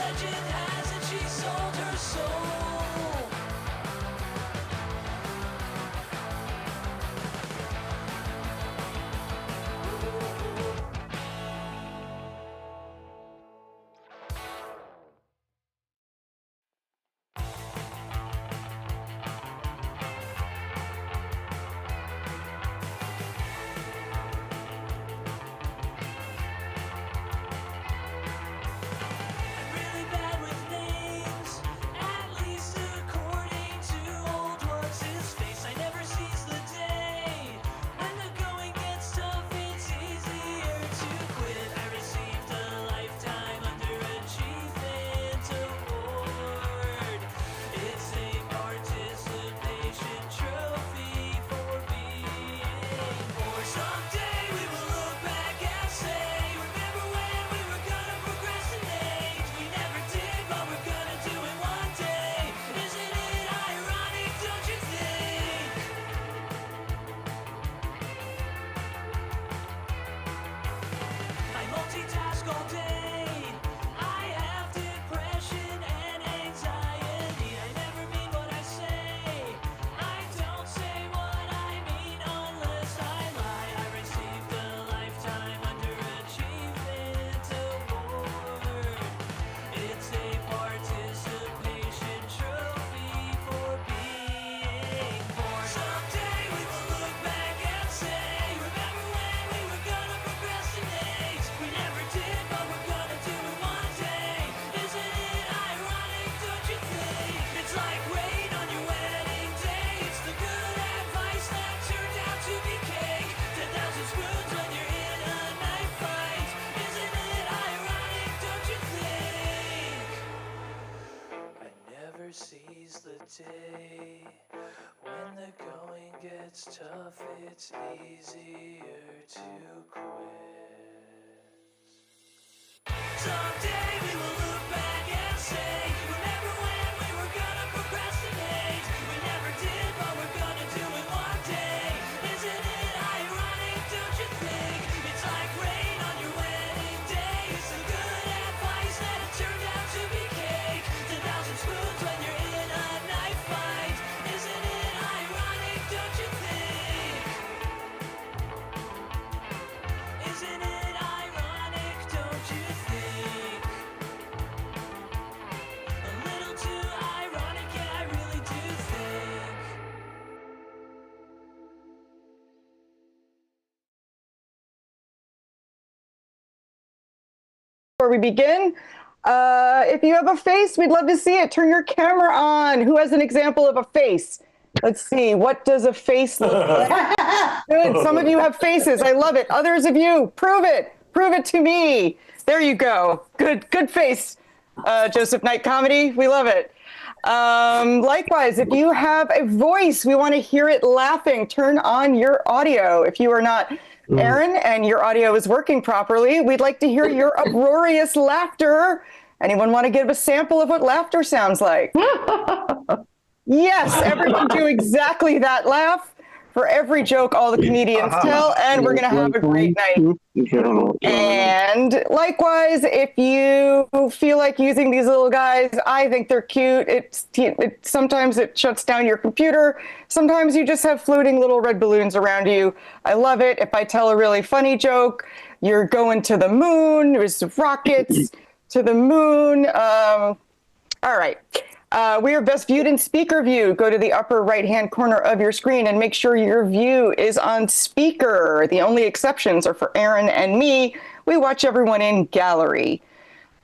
Legend has it she sold her soul. I'm really bad with names, at least according to old what's his face. I never seize the day. When the going gets tough, it's easier to quit. I received a lifetime underachievement award. It's a participation trophy for being poor. Someday we will look back and say, remember when we were gonna procrastinate? We never did, but we're gonna do it one day. Isn't it ironic, don't you think? I multitask all day. I have depression and anxiety. I never mean what I say. I don't say what I mean unless I lie. I received a lifetime underachievement award. It's a participation trophy for being poor. Someday we will look back and say, remember when we were gonna procrastinate? We never did, but we're gonna do it one day. Isn't it ironic, don't you think? It's like rain on your wedding day. It's the good advice that turned out to be cake. 10,000 spoons when you're in a knife fight. Isn't it ironic, don't you think? I never seize the day. When the going gets tough, it's easier to quit. Someday we will look back and say, remember when we were gonna procrastinate? We never did, but we're gonna do it one day. Isn't it ironic, don't you think? It's like rain on your wedding day. It's the good advice that it turned out to be cake. 10,000 spoons when you're in a knife fight. Isn't it ironic, don't you think? Isn't it ironic, don't you think? A little too ironic, yeah, I really do think. Before we begin, if you have a face, we'd love to see it. Turn your camera on. Who has an example of a face? Let's see. What does a face look like? Good. Some of you have faces. I love it. Others of you, prove it. Prove it to me. There you go. Good face. Joseph Knight Comedy. We love it. Likewise, if you have a voice, we want to hear it laughing. Turn on your audio. If you are not Aaron and your audio is working properly, we'd like to hear your uproarious laughter. Anyone want to give a sample of what laughter sounds like? Yes, everyone do exactly that laugh for every joke all the comedians tell, and we're going to have a great night. And likewise, if you feel like using these little guys, I think they're cute. Sometimes it shuts down your computer. Sometimes you just have floating little red balloons around you. I love it. If I tell a really funny joke, you're going to the moon. There's rockets to the moon. All right. We are best viewed in speaker view. Go to the upper right-hand corner of your screen and make sure your view is on speaker. The only exceptions are for Aaron and me. We watch everyone in gallery.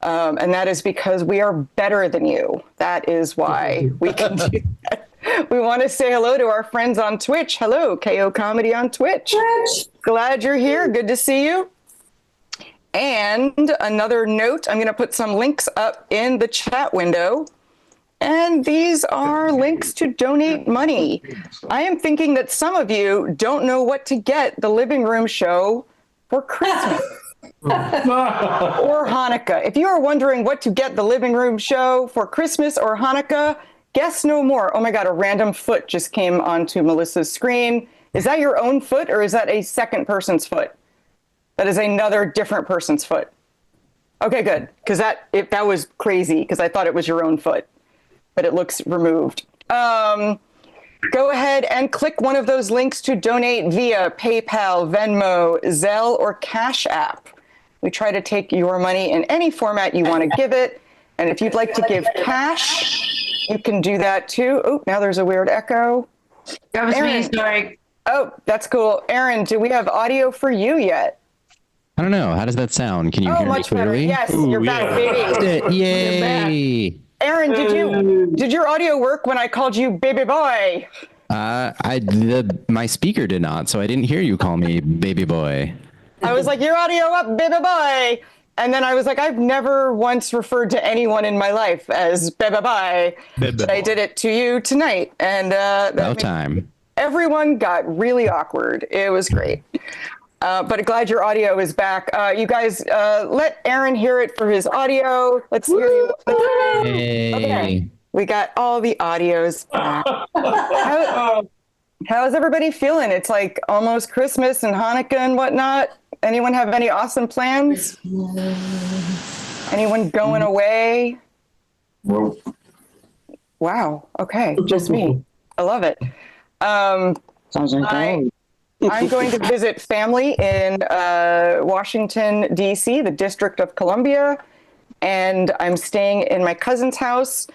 And that is because we are better than you. That is why we can do that. We want to say hello to our friends on Twitch. Hello, KO Comedy on Twitch. Glad you're here. Good to see you. And another note, I'm going to put some links up in the chat window. And these are links to donate money. I am thinking that some of you don't know what to get the living room show for Christmas or Hanukkah. If you are wondering what to get the living room show for Christmas or Hanukkah, guess no more. Oh my God, a random foot just came onto Melissa's screen. Is that your own foot or is that a second person's foot? That is another different person's foot. Okay, good. Because that was crazy because I thought it was your own foot, but it looks removed. Go ahead and click one of those links to donate via PayPal, Venmo, Zelle, or Cash App. We try to take your money in any format you want to give it. And if you'd like to give cash, you can do that too. Oh, now there's a weird echo. That was Aaron. me, sorry. Oh, that's cool. Aaron, do we have audio for you yet? I don't know. How does that sound? Can you hear me Much better. clearly? Yes, you're back, baby. Yay! Aaron, did your audio work when I called you baby boy? My speaker did not, so I didn't hear you call me baby boy. I was like, your audio up, baby boy. And then I was like, I've never once referred to anyone in my life as baby boy, but I did it to you tonight. And No time. Everyone got really awkward. It was great. But glad your audio is back. You guys, let Aaron hear it for his audio. Let's hear you. Yay. Okay. We got all the audios back. How's everybody feeling? It's like almost Christmas and Hanukkah and whatnot. Anyone have any awesome plans? Anyone going away? Wow. Okay. Just me. I love it. Sounds like I'm going to visit family in Washington, D.C., the District of Columbia, and I'm staying in my cousin's house,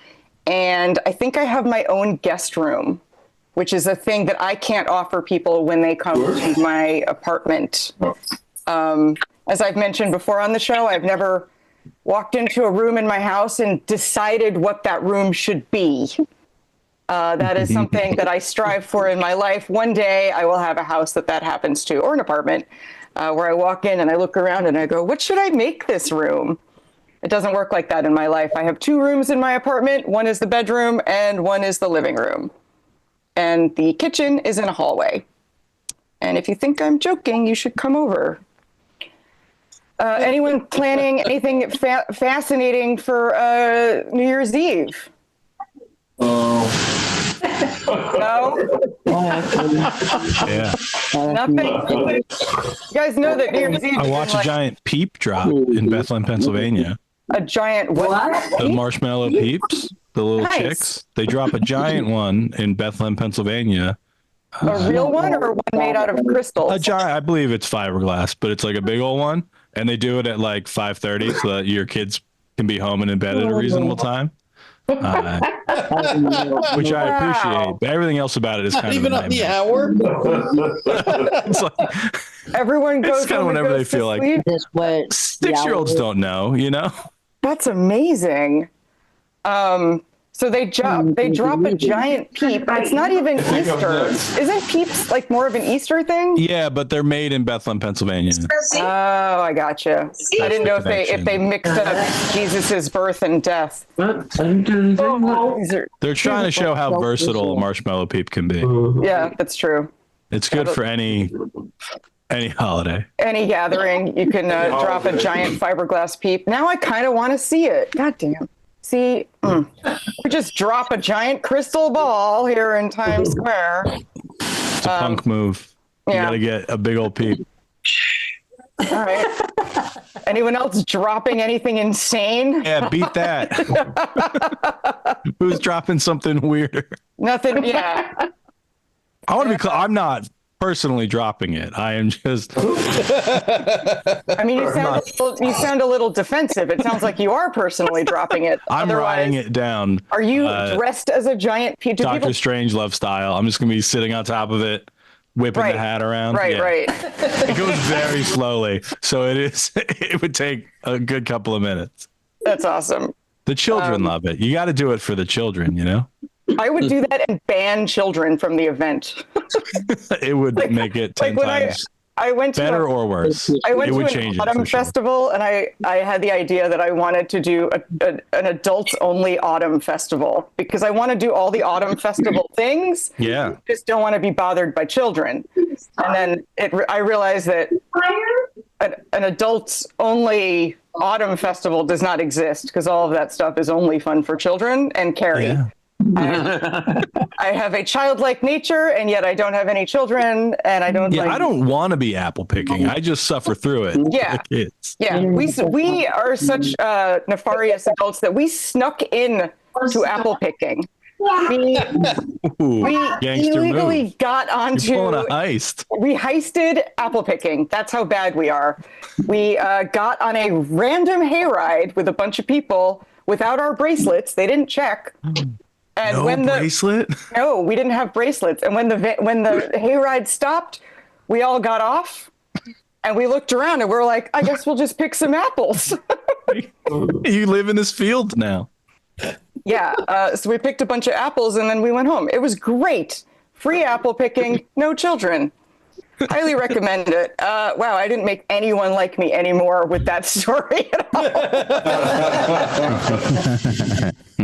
and I think I have my own guest room, which is a thing that I can't offer people when they come to my apartment. As I've mentioned before on the show, I've never walked into a room in my house and decided what that room should be. That is something that I strive for in my life. One day I will have a house that happens to, or an apartment, where I walk in and I look around and I go, what should I make this room? It doesn't work like that in my life. I have 2 rooms in my apartment. One is the bedroom and one is the living room. And the kitchen is in a hallway. And if you think I'm joking, you should come over. Anyone planning anything fascinating for New Year's Eve? No? Yeah. Nothing? You guys know that New Year's Eve I watched a giant peep drop in Bethlehem, Pennsylvania. a giant what? The marshmallow peeps, the little Nice. chicks. They drop a giant one in Bethlehem, Pennsylvania. A real one or one made out of crystals? A giant, I believe it's fiberglass, but it's like a big old one. And they do it at like 5:30 so that your kids can be home and in bed at a reasonable time. Which I appreciate, but everything else about it is kind of Even a on the nightmare. hour. It's like, Everyone goes it's kind of home and whenever they goes to feel like sleep? This what 6-year-olds don't know, you know? That's amazing. So they drop a giant peep. It's not even Easter. Isn't peeps like more of an Easter thing? Yeah, but they're made in Bethlehem, Pennsylvania. Oh, I gotcha. I didn't know if they mixed up Jesus's birth and death. These are- They're trying to show how versatile a marshmallow peep can be. yeah, that's true. It's good for any holiday. Any gathering, you can drop a giant fiberglass peep. Now I kind of want to see it. God damn. See, we just drop a giant crystal ball here in Times Square. It's a punk move. You yeah. got to get a big old peep. All right. Anyone else dropping anything insane? Yeah, beat that. Who's dropping something weirder? Nothing. Yeah. I want to be clear. I'm not personally dropping it. I am just. I mean, you sound a little defensive. It sounds like you are personally dropping it. I'm riding it down. Are you dressed as a giant peep? Dr. Strangelove style. I'm just going to be sitting on top of it, whipping the hat around. Right, Yeah. right. It goes very slowly. So it would take a good couple of minutes. That's awesome. The children love it. You got to do it for the children, you know? I would do that and ban children from the event. It would make it 10 when times I went to better or worse. I went It would to change an it, autumn for sure. festival, and I had the idea that I wanted to do an adults-only autumn festival because I want to do all the autumn festival things. Yeah. Just don't want to be bothered by children. And then I realized that an adults-only autumn festival does not exist because all of that stuff is only fun for children. And Carrie, Yeah. I have a childlike nature, and yet I don't have any children, and I don't. I don't want to be apple picking. I just suffer through it. Yeah. The kids. Yeah, we are such nefarious adults that we snuck in to apple picking. We Gangster illegally move. got onto. You're pulling a heist. We heisted apple picking. That's how bad we are. We got on a random hayride with a bunch of people without our bracelets. They didn't check. And No bracelet? No, we didn't have bracelets. And when the hayride stopped, we all got off and we looked around and we're like, I guess we'll just pick some apples. You live in this field now. Yeah. So we picked a bunch of apples and then we went home. It was great. Free apple picking, no children. Highly recommend it. Wow, I didn't make anyone like me anymore with that story at all.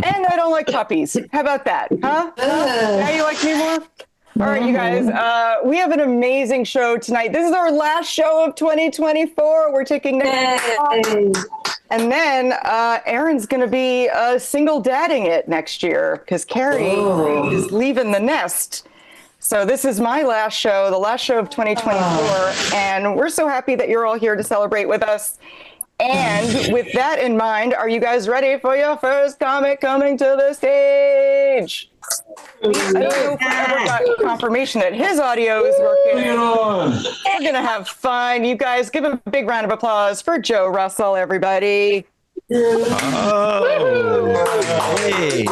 And I don't like puppies. How about that? Huh? Now you like me more? All right, you guys. We have an amazing show tonight. This is our last show of 2024. We're taking next and then Aaron's going to be single dadding it next year because Carrie is leaving the nest. So this is my last show, the last show of 2024, and we're so happy that you're all here to celebrate with us. And with that in mind, are you guys ready for your first comic coming to the stage? I don't know if we ever got confirmation that his audio is working. We're going to have fun. You guys give a big round of applause for Joe Russell, everybody. Oh, hey.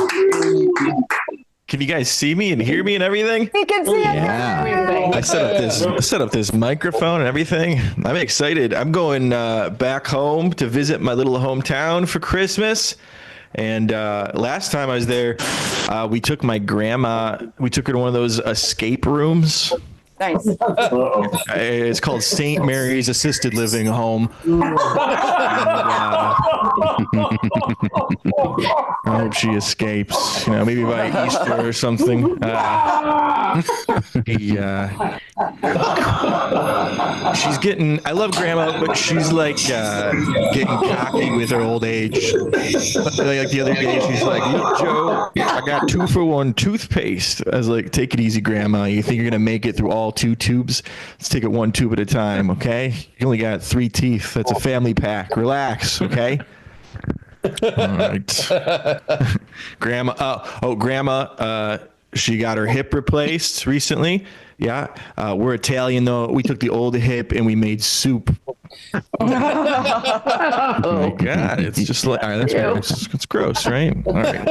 Can you guys see me and hear me and everything? We can see everything. I set up this microphone and everything. I'm excited. I'm going back home to visit my little hometown for Christmas. And last time I was there, we took my grandma. We took her to one of those escape rooms. Nice. It's called St. Mary's Assisted Living Home. I hope she escapes. Maybe by Easter or something. She's getting. I love Grandma, but she's like getting cocky with her old age. Like the other day, she's like, "Look, Joe, I got 2-for-1 toothpaste." I was like, "Take it easy, Grandma. You think you're gonna make it through all 2 tubes? Let's take it 1 tube at a time, okay? You only got 3 teeth. That's a family pack. Relax, okay?" All right. Grandma, she got her hip replaced recently. Yeah. We're Italian though. We took the old hip and we made soup. Oh my God. It's just like, all right, that's gross. It's gross, right? All right.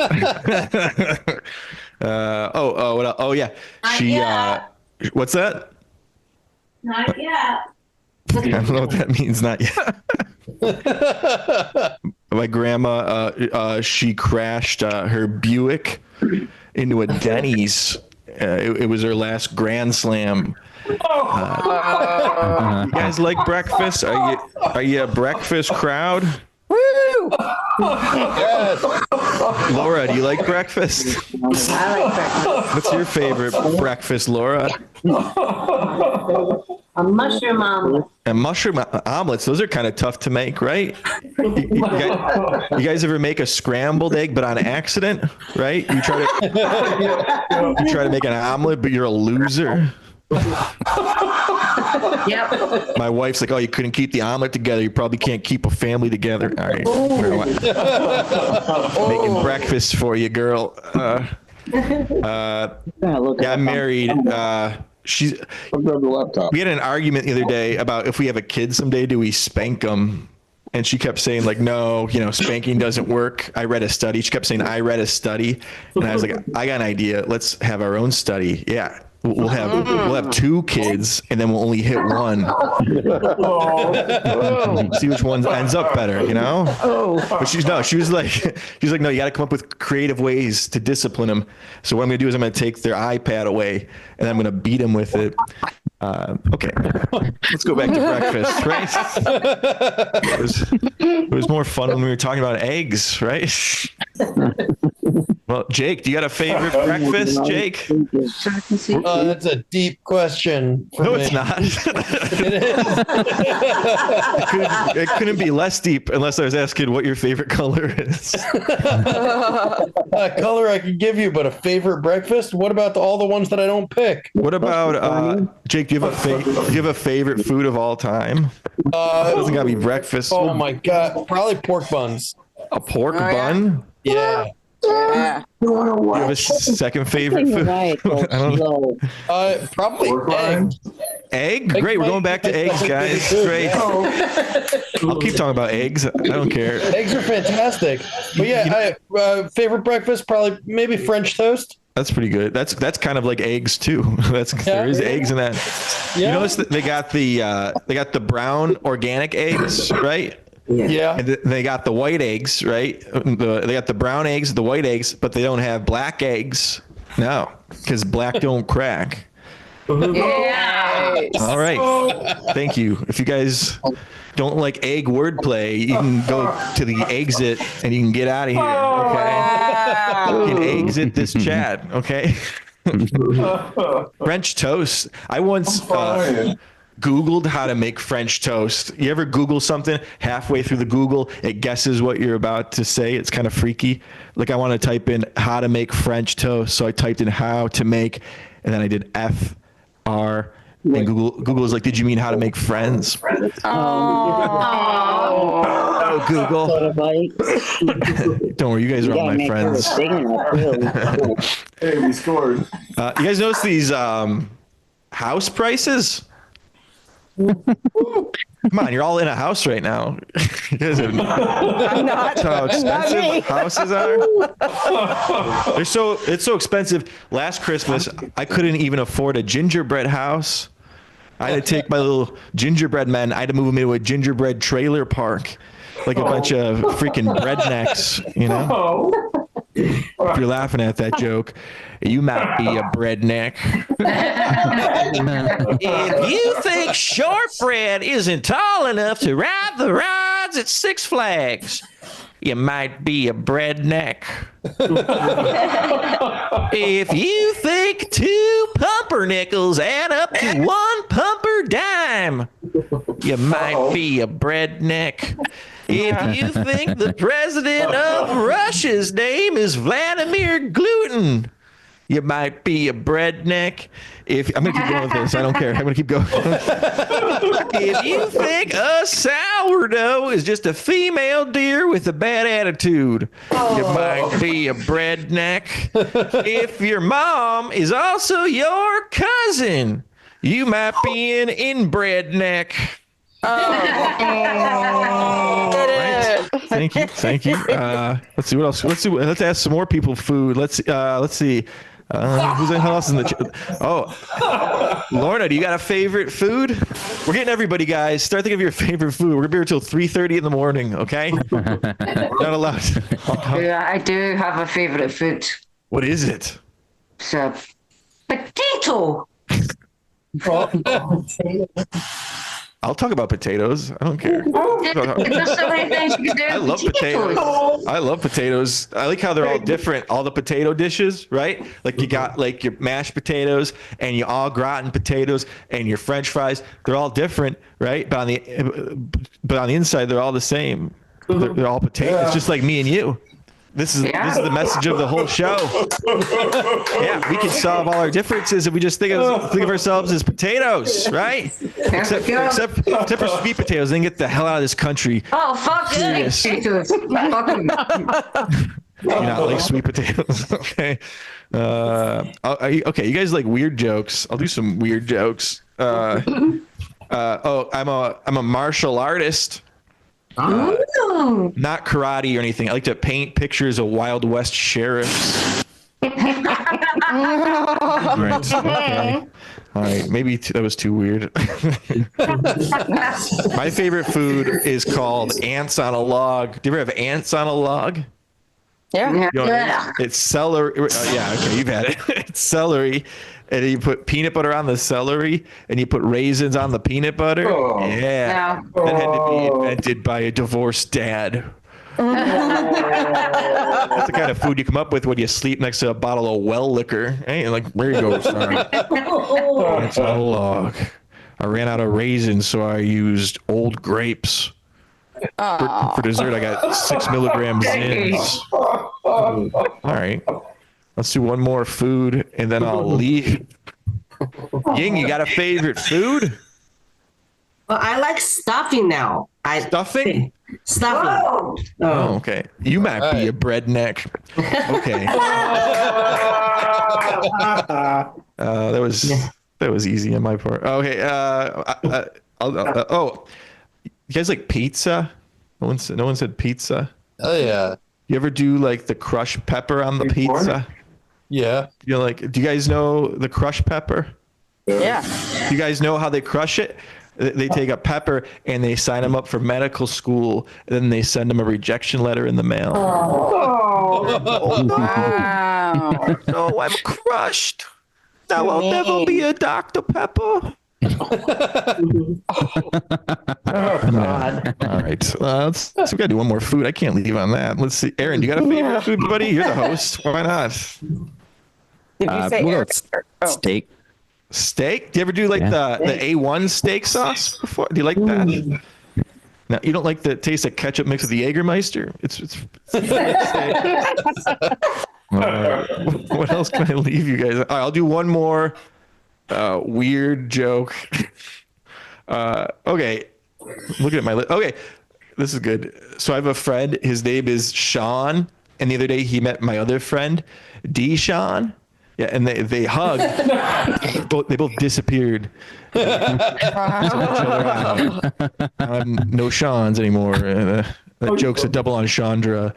What else? Oh yeah. What's that? Not yet. I don't know what that means. Not yet. My grandma, she crashed her Buick into a Denny's. It was her last Grand Slam. You guys like breakfast? Are you a breakfast crowd? Woo! Yes. Laura, do you like breakfast? I like breakfast. What's your favorite breakfast, Laura? A mushroom omelet. And mushroom omelets, those are kind of tough to make, right? You guys ever make a scrambled egg, but on accident, right? You try to make an omelet, but you're a loser. Yep. My wife's like, "Oh, you couldn't keep the omelet together. You probably can't keep a family together." All right. Making breakfast for you, girl. Yeah, I'm married. We had an argument the other day about if we have a kid someday, do we spank them? And she kept saying like, no, spanking doesn't work. I read a study. She kept saying, I read a study. And I was like, I got an idea. Let's have our own study. Yeah. We'll have 2 kids and then we'll only hit 1. See which one ends up better, But she was like, no, you got to come up with creative ways to discipline them. So what I'm going to do is I'm going to take their iPad away and I'm going to beat them with it. Okay, let's go back to breakfast, right? It was more fun when we were talking about eggs, right? Well, Jake, do you got a favorite breakfast, Jake? That's a deep question. For No, me. it's not. It is. It couldn't be less deep unless I was asking what your favorite color is. A color I could give you, but a favorite breakfast? What about all the ones that I don't pick? What about Jake? Do you have a favorite food of all time? It doesn't gotta be breakfast. Oh my God, probably pork buns. A pork bun? Yeah. Yeah. Do you have a second favorite food? I don't know. Probably egg. Egg? Great. We're going back to eggs, guys. Great. I'll keep talking about eggs. I don't care. Eggs are fantastic. But yeah, favorite breakfast, probably maybe French toast. That's pretty good. That's kind of like eggs too. There is eggs in that. Yeah. You notice that they got the brown organic eggs, right? Yeah. And they got the white eggs, right? They got the brown eggs, the white eggs, but they don't have black eggs. No, because black don't crack. Yeah. All right. Thank you. If you guys don't like egg wordplay, you can go to the exit and you can get out of here. Okay. You can exit this chat. Okay. French toast. I once Googled how to make French toast. You ever Google something halfway through the Google, it guesses what you're about to say? It's kind of freaky. Like I want to type in how to make French toast. So I typed in how to make, and then I did FR. And Google was like, did you mean how to make friends? Oh, Google. Don't worry, you guys are all my friends. Hey, we scored. You guys notice these house prices? Come on, you're all in a house right now. You guys have Not how me. expensive houses are. It's so expensive. Last Christmas, I couldn't even afford a gingerbread house. I had to take my little gingerbread men. I had to move them into a gingerbread trailer park, like a bunch of freaking rednecks, you know. If you're laughing at that joke, you might be a breadneck. If you think shortbread isn't tall enough to ride the rides at Six Flags, you might be a breadneck. If you think 2 pumpernickels add up to 1 pumper dime, you might be a breadneck. If you think the president of Russia's name is Vladimir Gluten, you might be a breadneck. I'm going to keep going with this. I don't care. I'm going to keep going. If you think a sourdough is just a female deer with a bad attitude, you might be a breadneck. If your mom is also your cousin, you might be an inbred neck. Right. Thank you. Let's see what else. Let's ask some more people food. Let's see. Who else in the chat? Oh, Lorna, do you got a favorite food? We're getting everybody, guys. Start thinking of your favorite food. We're gonna be here till 3:30 in the morning. Okay? Not allowed. Yeah, I do have a favorite food. What is it? It's a potato. I'll talk about potatoes. I don't care. There's so many things you can do. I love potatoes. I love potatoes. I like how they're all different. All the potato dishes, right? Like you got like your mashed potatoes and your au gratin potatoes and your French fries. They're all different, right? But on the inside, they're all the same. They're all potatoes. It's just like me and you. This is the message of the whole show. Yeah, we can solve all our differences if we just think of ourselves as potatoes, right? Except for sweet potatoes, then get the hell out of this country. Oh, fuck Serious. potatoes. Fuck 'em. You're not like sweet potatoes, okay? Okay, you guys like weird jokes. I'll do some weird jokes. I'm a martial artist. Not karate or anything. I like to paint pictures of Wild West sheriffs. Right. Okay. All right. Maybe that was too weird. My favorite food is called ants on a log. Do you ever have ants on a log? Yeah. You know what I mean? It's celery. Yeah, okay, you've had it. It's celery. And you put peanut butter on the celery, and you put raisins on the peanut butter. Yeah. That had to be invented by a divorced dad. That's the kind of food you come up with when you sleep next to a bottle of well liquor. Hey, like, where you go, son? It's on a log. I ran out of raisins, so I used old grapes. For dessert, I got 6 milligram Zins. All right. Let's do one more food, and then I'll leave. Ying, you got a favorite food? Well, I like stuffing now. Stuffing? Stuffing. Oh, okay. You might be a breadneck. Okay. That was easy on my part. Okay. You guys like pizza? No one said pizza. Oh yeah. You ever do like the crushed pepper on the pizza? Yeah. Do you guys know the crushed pepper? Yeah. Do you guys know how they crush it? They take a pepper and they sign them up for medical school, and then they send them a rejection letter in the mail. Oh, wow. No, I'm crushed. Now I'll never be a Dr. Pepper. God. All right. We gotta do one more food. I can't leave on that. Let's see. Aaron, you got a favorite food, buddy? You're the host. Why not? Did you say we'll go Eric? Oh. steak. Steak? Do you ever do like the A1 steak sauce before? Do you like that? No, you don't like the taste of ketchup mixed with the Jägermeister? It's what else can I leave you guys? All right, I'll do one more weird joke. Okay. Looking at my list. Okay. This is good. So I have a friend. His name is Sean. And the other day he met my other friend, D-Sean. Yeah, and they hugged. They both disappeared. No Sean's anymore. That joke's a double entendre,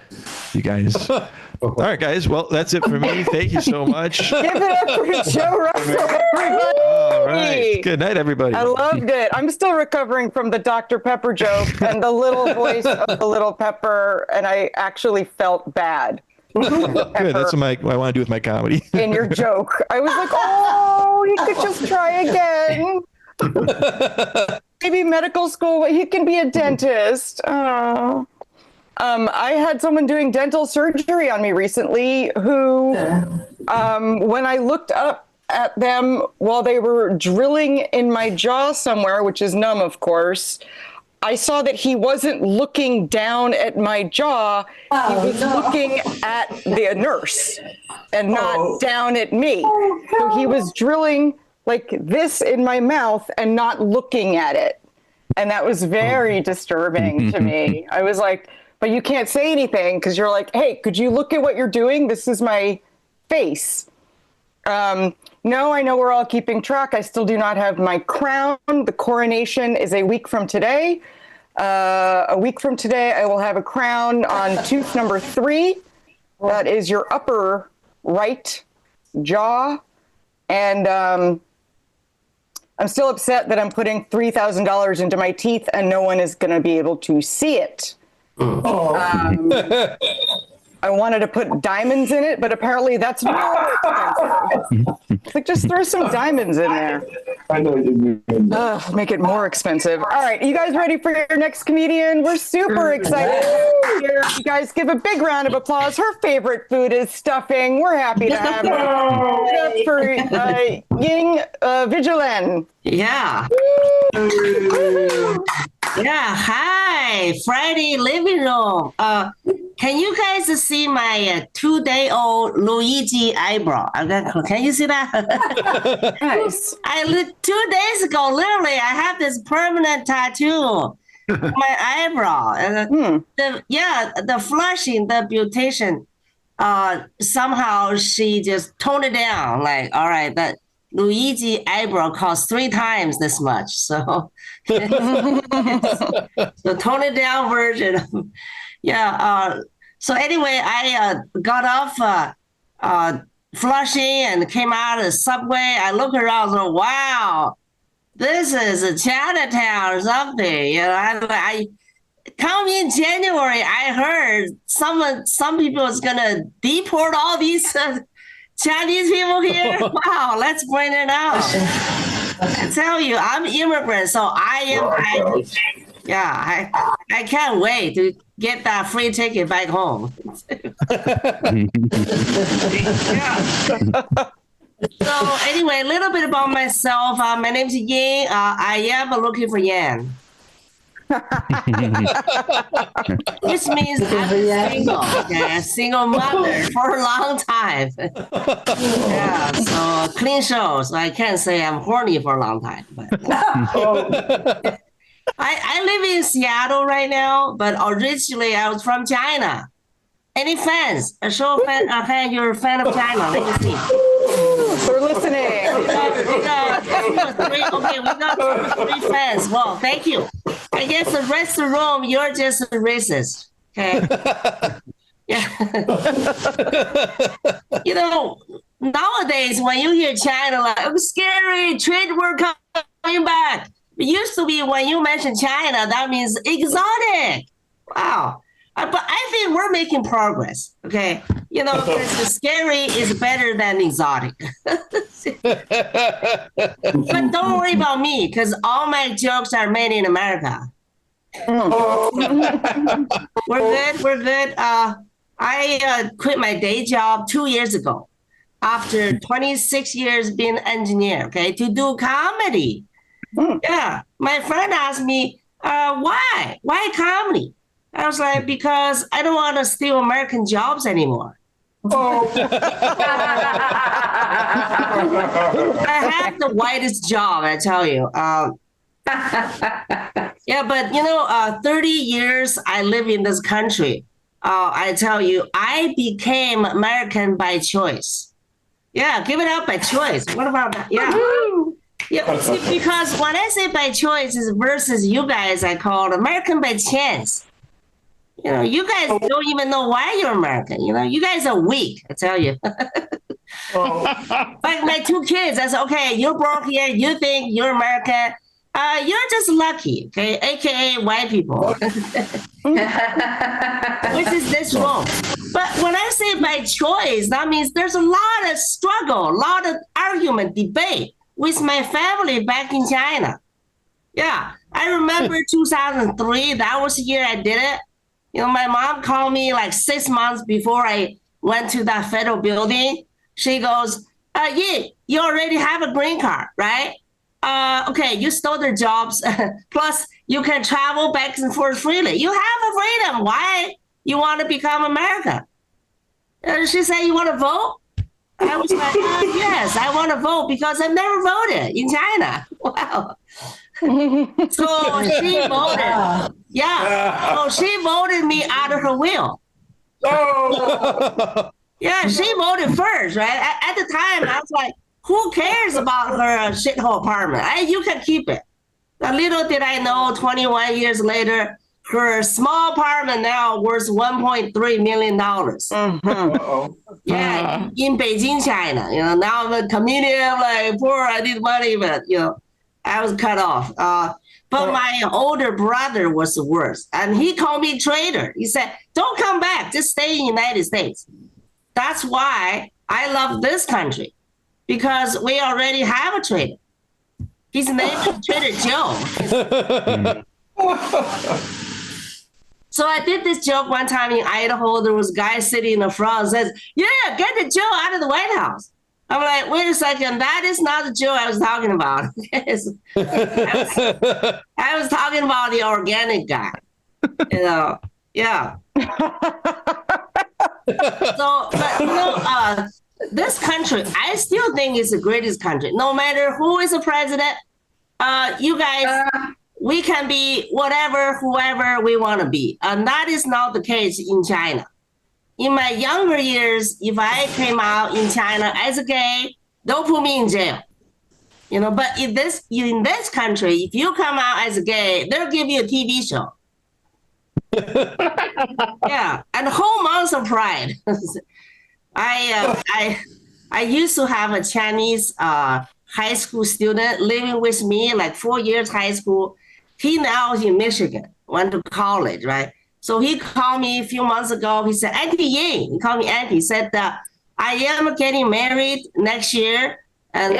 you guys. All right, guys. Well, that's it for me. Thank you so much. Give it up for Joe Russell, everybody. All right. Good night, everybody. I loved it. I'm still recovering from the Dr. Pepper joke and the little voice of the little pepper, and I actually felt bad. Good. That's what I want to do with my comedy. In your joke, I was like, oh, he could just try again. Maybe medical school, he can be a dentist. Oh. I had someone doing dental surgery on me recently who, when I looked up at them while they were drilling in my jaw somewhere, which is numb, of course, I saw that he wasn't looking down at my jaw. He was looking at the nurse and not down at me. So he was drilling like this in my mouth and not looking at it. And that was very disturbing to me. I was like, but you can't say anything because you're like, hey, could you look at what you're doing? This is my face. No, I know we're all keeping track. I still do not have my crown. The coronation is a week from today. A week from today, I will have a crown on tooth number 3. That is your upper right jaw. And I'm still upset that I'm putting $3,000 into my teeth and no one is going to be able to see it. I wanted to put diamonds in it, but apparently that's more expensive. It's like, just throw some diamonds in there. I know what you mean. Make it more expensive. All right, you guys ready for your next comedian? We're super excited. Here, you guys give a big round of applause. Her favorite food is stuffing. We're happy to have her. Give it up for Ying Vigilan. Yeah. Yeah. Hi, Friday living room. Can you guys see my 2-day-old Luigi eyebrow? Can you see that? Nice. 2 days ago, literally, I have this permanent tattoo. My eyebrow. The flushing, the beautician, somehow she just toned it down. Like, all right, that Luigi eyebrow costs 3 times this much. So the toned down version. So anyway, I got off Flushing and came out of the subway. I look around and go, wow, this is a Chinatown or something. You know, I come in January, I heard some people is gonna deport all these Chinese people here. Wow, let's bring it out. I tell you, I'm immigrant, so I am Yeah, I can't wait to get that free ticket back home. Yeah. So anyway, a little bit about myself. My name's Yin. I am looking for Yan. Which means I'm single. Okay, a single mother for a long time. Yeah, so clean show. So I can't say I'm horny for a long time. But I live in Seattle right now, but originally I was from China. Any fans? A show of fan. Okay, you're a fan of China. Let me see. We're listening. We got three fans. Well, thank you. I guess the rest of the room, you're just a racist. Okay. Yeah. You know, nowadays when you hear China, like, oh, scary, trade war coming back. It used to be when you mention China, that means exotic. Wow. But I think we're making progress, okay? You know, because the scary is better than exotic. But don't worry about me, because all my jokes are made in America. We're good. I quit my day job 2 years ago after 26 years being an engineer, okay, to do comedy. Yeah, my friend asked me, why? Why comedy? I was like, because I don't want to steal American jobs anymore. I have the whitest job, I tell you. Yeah, but you know, 30 years I live in this country. I tell you, I became American by choice. Yeah, give it up by choice. What about that? Yeah. Yeah, see, because when I say by choice is versus you guys, I call it American by chance. You know, you guys don't even know why you're American. You know, you guys are weak, I tell you. Like my two kids, I said, okay, you're born here, you think you're American. You're just lucky, okay? AKA white people. Which is this wrong. But when I say by choice, that means there's a lot of struggle, a lot of argument, debate with my family back in China. Yeah, I remember 2003, that was the year I did it. You know, my mom called me like 6 months before I went to that federal building. She goes, yeah, you already have a green card, right? Okay, you stole their jobs. Plus, you can travel back and forth freely. You have a freedom. Why you want to become American? She said, you want to vote? I was like, yes, I want to vote because I've never voted in China. Wow. So she voted. Yeah. So she voted me out of her will. Yeah, she voted first, right? At the time, I was like, who cares about her shithole apartment? You can keep it. Little did I know, 21 years later, her small apartment now worth $1.3 million. Yeah, in Beijing, China. You know, now I'm a comedian, like poor, I need money, but you know, I was cut off. But my older brother was the worst, and he called me traitor. He said, "Don't come back, just stay in the United States." That's why I love this country, because we already have a traitor. His name is Trader Joe. So I did this joke one time in Idaho. There was a guy sitting in the front and says, yeah, get the Joe out of the White House. I'm like, wait a second, that is not the Joe I was talking about. I was talking about the organic guy. You know, yeah. So, but you know, this country, I still think is the greatest country. No matter who is the president, you guys, we can be whatever, whoever we want to be. And that is not the case in China. In my younger years, if I came out in China as a gay, don't put me in jail. You know, but in this country, if you come out as a gay, they'll give you a TV show. Yeah, and a whole month of pride. I used to have a Chinese high school student living with me, like 4 years high school. He now is in Michigan, went to college, right? So he called me a few months ago. He said, Auntie Ying, he called me Auntie. He said, I am getting married next year. And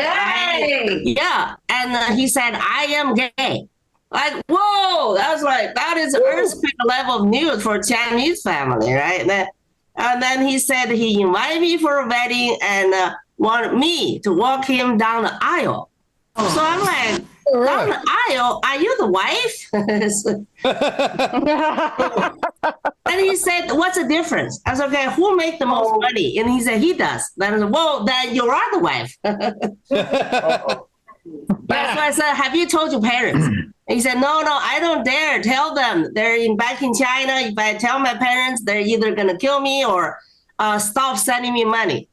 he said, I am gay. Like, whoa, that is earthquake level of news for Chinese family, right? And then he said he invited me for a wedding and wanted me to walk him down the aisle. So I'm like, down the aisle, are you the wife? And he said, what's the difference? I was like, okay, who make the most money? And he said, he does. Then I said, well, then you are the wife. Yeah, so I said, have you told your parents? And he said, no, I don't dare tell them. They're back in China. If I tell my parents, they're either going to kill me or stop sending me money.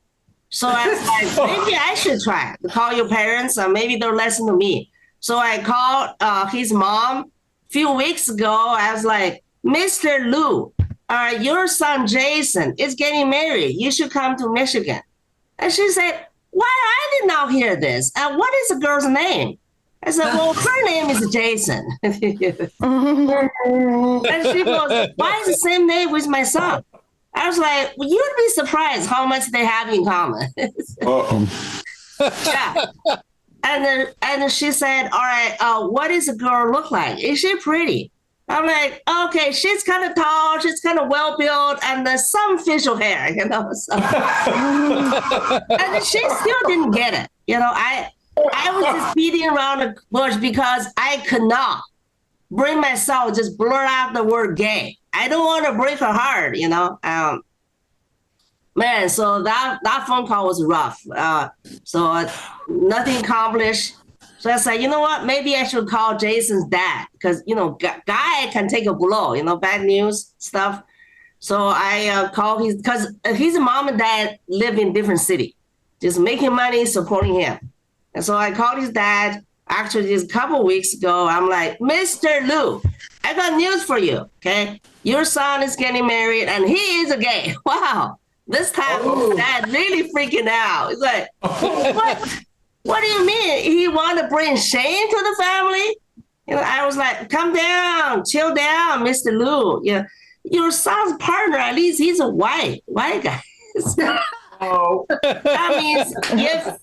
So I was like, maybe I should try to call your parents. Maybe they'll listen to me. So I called his mom a few weeks ago. I was like, Mr. Lu, your son Jason is getting married. You should come to Michigan. And she said, why I did not hear this? What is the girl's name? I said, well, her name is Jason. And she goes, why is the same name with my son? I was like, well, you'd be surprised how much they have in common. Yeah. And she said, all right, what does the girl look like? Is she pretty? I'm like, okay, she's kind of tall, she's kind of well-built, and some facial hair, So. And she still didn't get it. I was just beating around the bush because I could not bring myself just blurt out the word gay. I don't want to break her heart, Man, so that phone call was rough. So nothing accomplished. So I said, you know what? Maybe I should call Jason's dad because, guy can take a blow, bad news stuff. So I called because his mom and dad live in different city, just making money, supporting him. And so I called his dad actually just a couple weeks ago. I'm like, Mr. Lu, I got news for you, okay? Your son is getting married and he is a gay. Wow. This time, dad really freaking out. He's like, what do you mean? He want to bring shame to the family? I was like, come down, chill down, Mr. Lu. Your son's partner, at least he's a white guy. That means if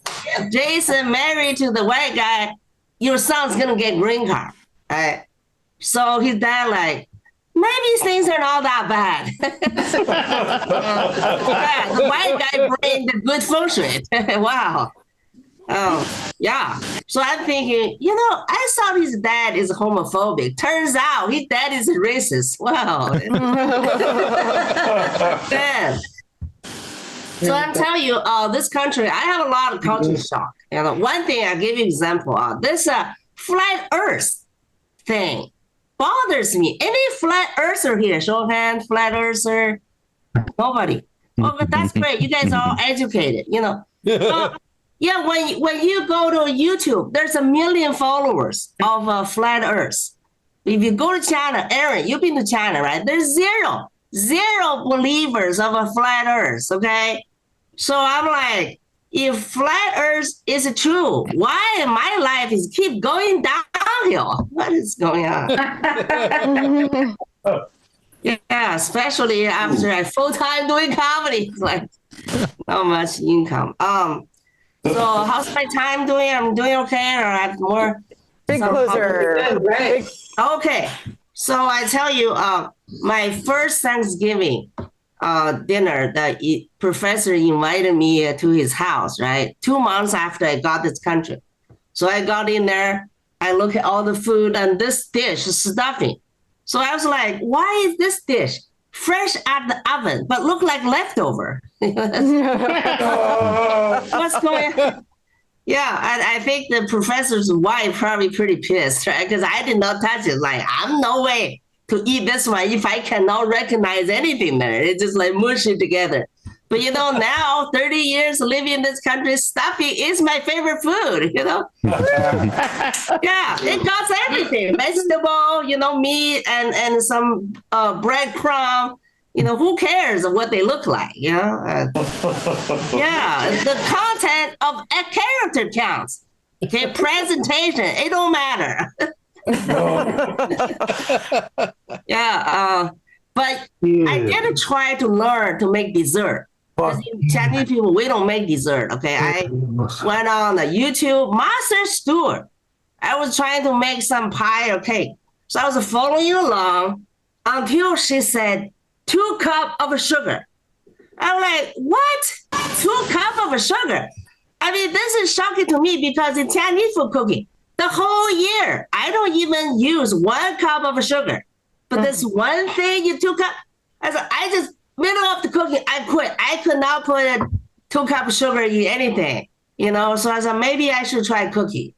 Jason married to the white guy, your son's gonna get green card. Right? So his dad like, maybe things are not that bad. Yeah, the white guy bring the good feng shui. Wow. Oh, yeah. So I'm thinking, I thought his dad is homophobic. Turns out his dad is racist. Wow. Man. So I'm telling you, this country, I have a lot of culture shock. One thing I give you example of, this flat earth thing bothers me. Any flat earther here? Show of hands, flat earther? Nobody. Oh, but that's great. You guys are all educated, Yeah, when you go to YouTube, there's 1 million followers of Flat Earth. If you go to China, Aaron, you've been to China, right? There's zero believers of a Flat Earth, okay? So I'm like, if Flat Earth is true, why my life is keep going downhill? What is going on? Yeah, especially after I full-time doing comedy. It's like, not much income. So how's my time doing? I'm doing okay, or I have more? Big closer. Right. Okay. So I tell you, my first Thanksgiving dinner, the professor invited me to his house, right? 2 months after I got this country. So I got in there, I look at all the food and this dish is stuffing. So I was like, why is this dish fresh out the oven, but look like leftover? What's going on? Yeah, I think the professor's wife probably pretty pissed, right? Because I did not touch it. Like, I'm no way to eat this one if I cannot recognize anything there. It's just like mush it together. But now 30 years living in this country, stuffing is my favorite food, Yeah, it got everything. Vegetable, meat and some breadcrumb. Who cares what they look like, Yeah, the content of a character counts. Okay, presentation, it don't matter. Yeah, but I did try to learn to make dessert. Because Chinese people, we don't make dessert, okay? I went on the YouTube, Master Stewart. I was trying to make some pie or cake. So I was following you along until she said 2 cups of sugar. I'm like, what? 2 cups of sugar? I mean, this is shocking to me because in Chinese food cooking, the whole year, I don't even use 1 cup of sugar. But this one thing, you 2 cups, I just, middle of the cooking, I quit. I could not put 2 cups of sugar in anything, you know? So I said, maybe I should try cookie.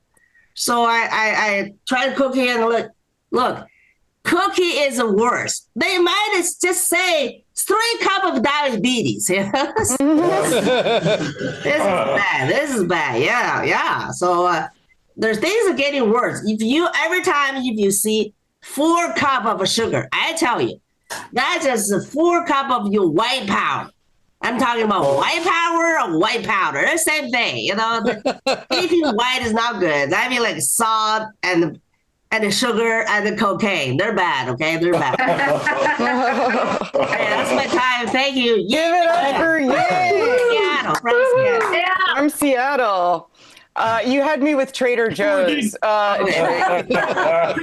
So I tried cookie and look, cookie is the worst. They might just say 3 cups of diabetes. You know? This is bad. Yeah. So there's things are getting worse. Every time you see 4 cups of sugar, I tell you, that's just 4 cups of your white powder. I'm talking about white power or white powder. They're the same thing, you know. Anything white is not good. I mean, like salt and the sugar and the cocaine. They're bad, okay? They're bad. Okay, that's my time. Thank you. Give it up for Seattle. From Seattle. You had me with Trader Joe's.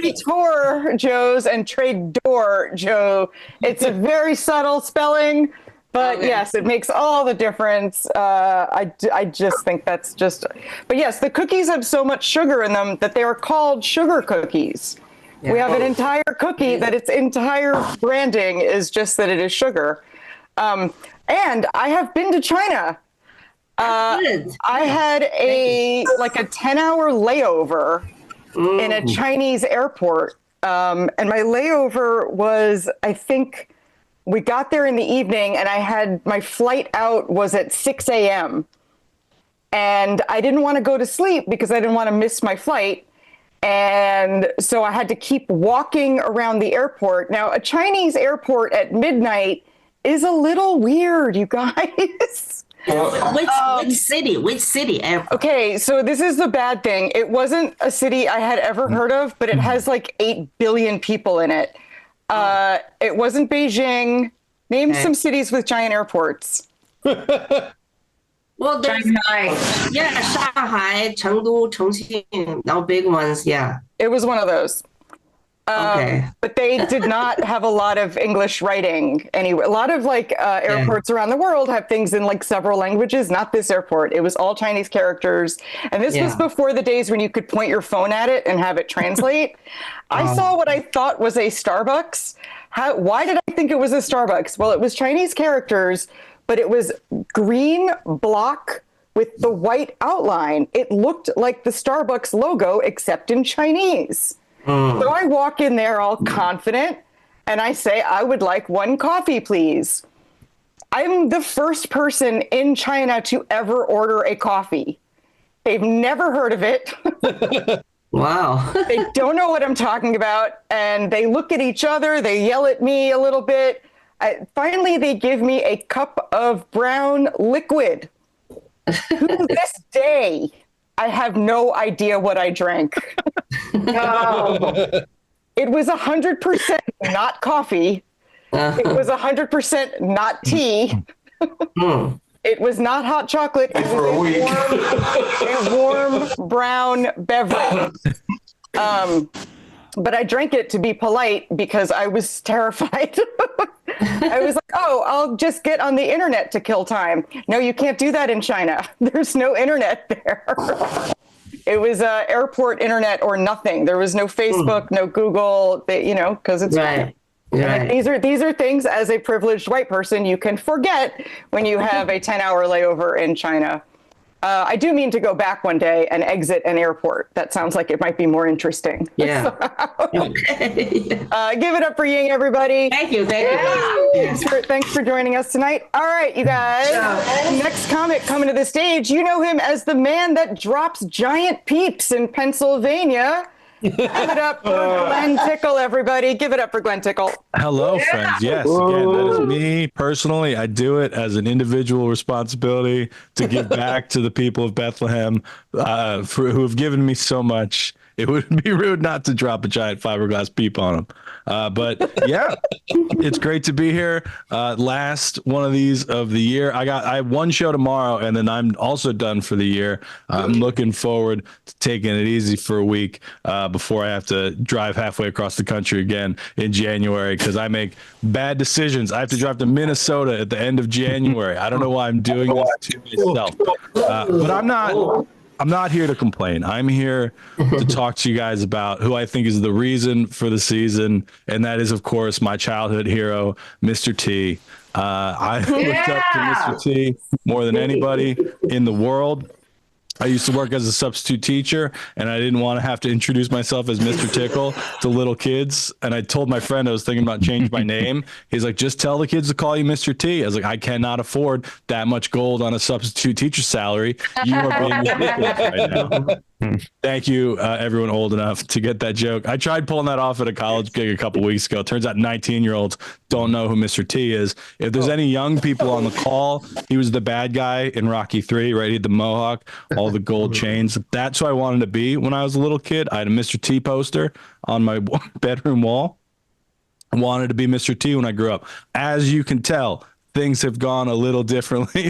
Trader Joe's and Trader Joe. It's a very subtle spelling. But yes, it makes all the difference. I just think that's just, but yes, the cookies have so much sugar in them that they are called sugar cookies. Yeah. We have an entire cookie that its entire branding is just that it is sugar. And I have been to China. I had a 10-hour layover in a Chinese airport. And my layover was, I think, we got there in the evening and my flight out was at 6 a.m. And I didn't want to go to sleep because I didn't want to miss my flight. And so I had to keep walking around the airport. Now, a Chinese airport at midnight is a little weird, you guys. Which city? Okay, so this is the bad thing. It wasn't a city I had ever heard of, but it has 8 billion people in it. It wasn't Beijing. Name some cities with giant airports. Well, there's Shanghai, Chengdu, Chongqing, now big ones. Yeah, it was one of those. Okay. But they did not have a lot of English writing anyway. A lot of airports around the world have things in several languages. Not this airport. It was all Chinese characters. And this was before the days when you could point your phone at it and have it translate. I saw what I thought was a Starbucks. Why did I think it was a Starbucks? Well, it was Chinese characters, but it was green block with the white outline. It looked like the Starbucks logo, except in Chinese. So I walk in there all confident and I say, I would like 1 coffee, please. I'm the first person in China to ever order a coffee. They've never heard of it. Wow. They don't know what I'm talking about. And they look at each other. They yell at me a little bit. Finally, they give me a cup of brown liquid. To this day, I have no idea what I drank. It was 100% not coffee. It was 100% not tea. It was not hot chocolate. It was a warm brown beverage. But I drank it to be polite because I was terrified. I was like, I'll just get on the internet to kill time. No, you can't do that in China. There's no internet there. It was airport internet or nothing. There was no Facebook, no Google, because it's right. Right. These are things as a privileged white person you can forget when you have a 10-hour layover in China. I do mean to go back one day and exit an airport. That sounds like it might be more interesting. Yeah. Okay. Give it up for Ying, everybody. Thank you. Thanks for joining us tonight. All right, you guys. Next comic coming to the stage. You know him as the man that drops giant peeps in Pennsylvania. Give it up for Glenn Tickle, everybody. Give it up for Glenn Tickle. Hello, friends. Yes, again, that is me personally. I do it as an individual responsibility to give back to the people of Bethlehem who have given me so much. It would be rude not to drop a giant fiberglass peep on them. But yeah, it's great to be here. Last one of these of the year. I have one show tomorrow, and then I'm also done for the year. I'm looking forward to taking it easy for a week before I have to drive halfway across the country again in January because I make bad decisions. I have to drive to Minnesota at the end of January. I don't know why I'm doing this to myself, but I'm not here to complain. I'm here to talk to you guys about who I think is the reason for the season, and that is, of course, my childhood hero, Mr. T. I looked up to Mr. T more than anybody in the world. I used to work as a substitute teacher, and I didn't want to have to introduce myself as Mr. Tickle to little kids. And I told my friend I was thinking about changing my name. He's like, just tell the kids to call you Mr. T. I was like, I cannot afford that much gold on a substitute teacher salary. You are being ridiculous right now. Thank you, everyone old enough to get that joke. I tried pulling that off at a college gig a couple weeks ago. Turns out 19-year-olds don't know who Mr. T is. If there's any young people on the call, he was the bad guy in Rocky 3, right? He had the mohawk, all the gold chains. That's who I wanted to be when I was a little kid. I had a Mr. T poster on my bedroom wall. I wanted to be Mr. T when I grew up. As you can tell, things have gone a little differently.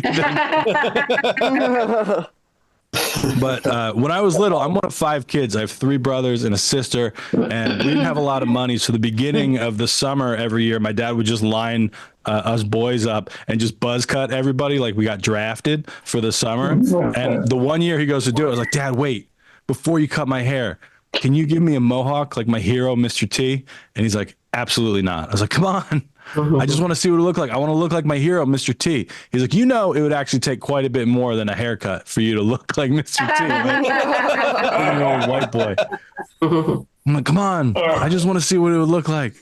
But when I was little, I'm one of 5 kids. I have 3 brothers and a sister, and we didn't have a lot of money. So the beginning of the summer every year, my dad would just line us boys up and just buzz cut everybody like we got drafted for the summer. And the one year he goes to do it, I was like, Dad, wait, before you cut my hair, can you give me a mohawk like my hero, Mr. T? And he's like, absolutely not. I was like, come on. I just want to see what it look like. I want to look like my hero, Mr. T. He's like, it would actually take quite a bit more than a haircut for you to look like Mr. T. Like, old white boy. I'm like, come on. I just want to see what it would look like.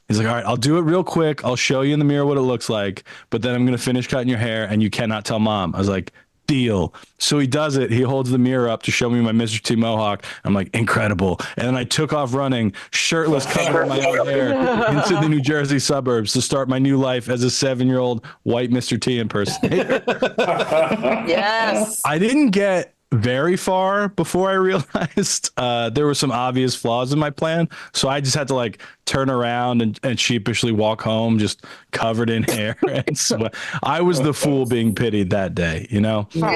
He's like, all right, I'll do it real quick. I'll show you in the mirror what it looks like, but then I'm going to finish cutting your hair and you cannot tell Mom. I was like, deal. So he does it. He holds the mirror up to show me my Mr. T mohawk. I'm like, incredible. And then I took off running, shirtless, covered in my own hair, into the New Jersey suburbs to start my new life as a 7-year-old white Mr. T impersonator. Yes. I didn't get very far before I realized there were some obvious flaws in my plan. So I just had to like turn around and sheepishly walk home, just covered in hair and sweat. I was the fool being pitied that day, you know? Yeah,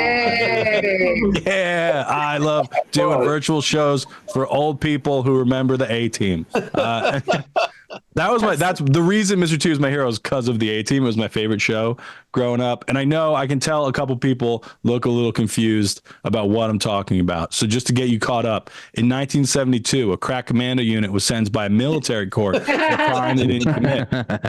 I love doing virtual shows for old people who remember the A-Team. That's the reason Mr. T was my hero is because of the A-Team. It was my favorite show growing up. And I know I can tell a couple people look a little confused about what I'm talking about. So just to get you caught up, in 1972, a crack commando unit was sentenced by a military court for a crime they didn't commit.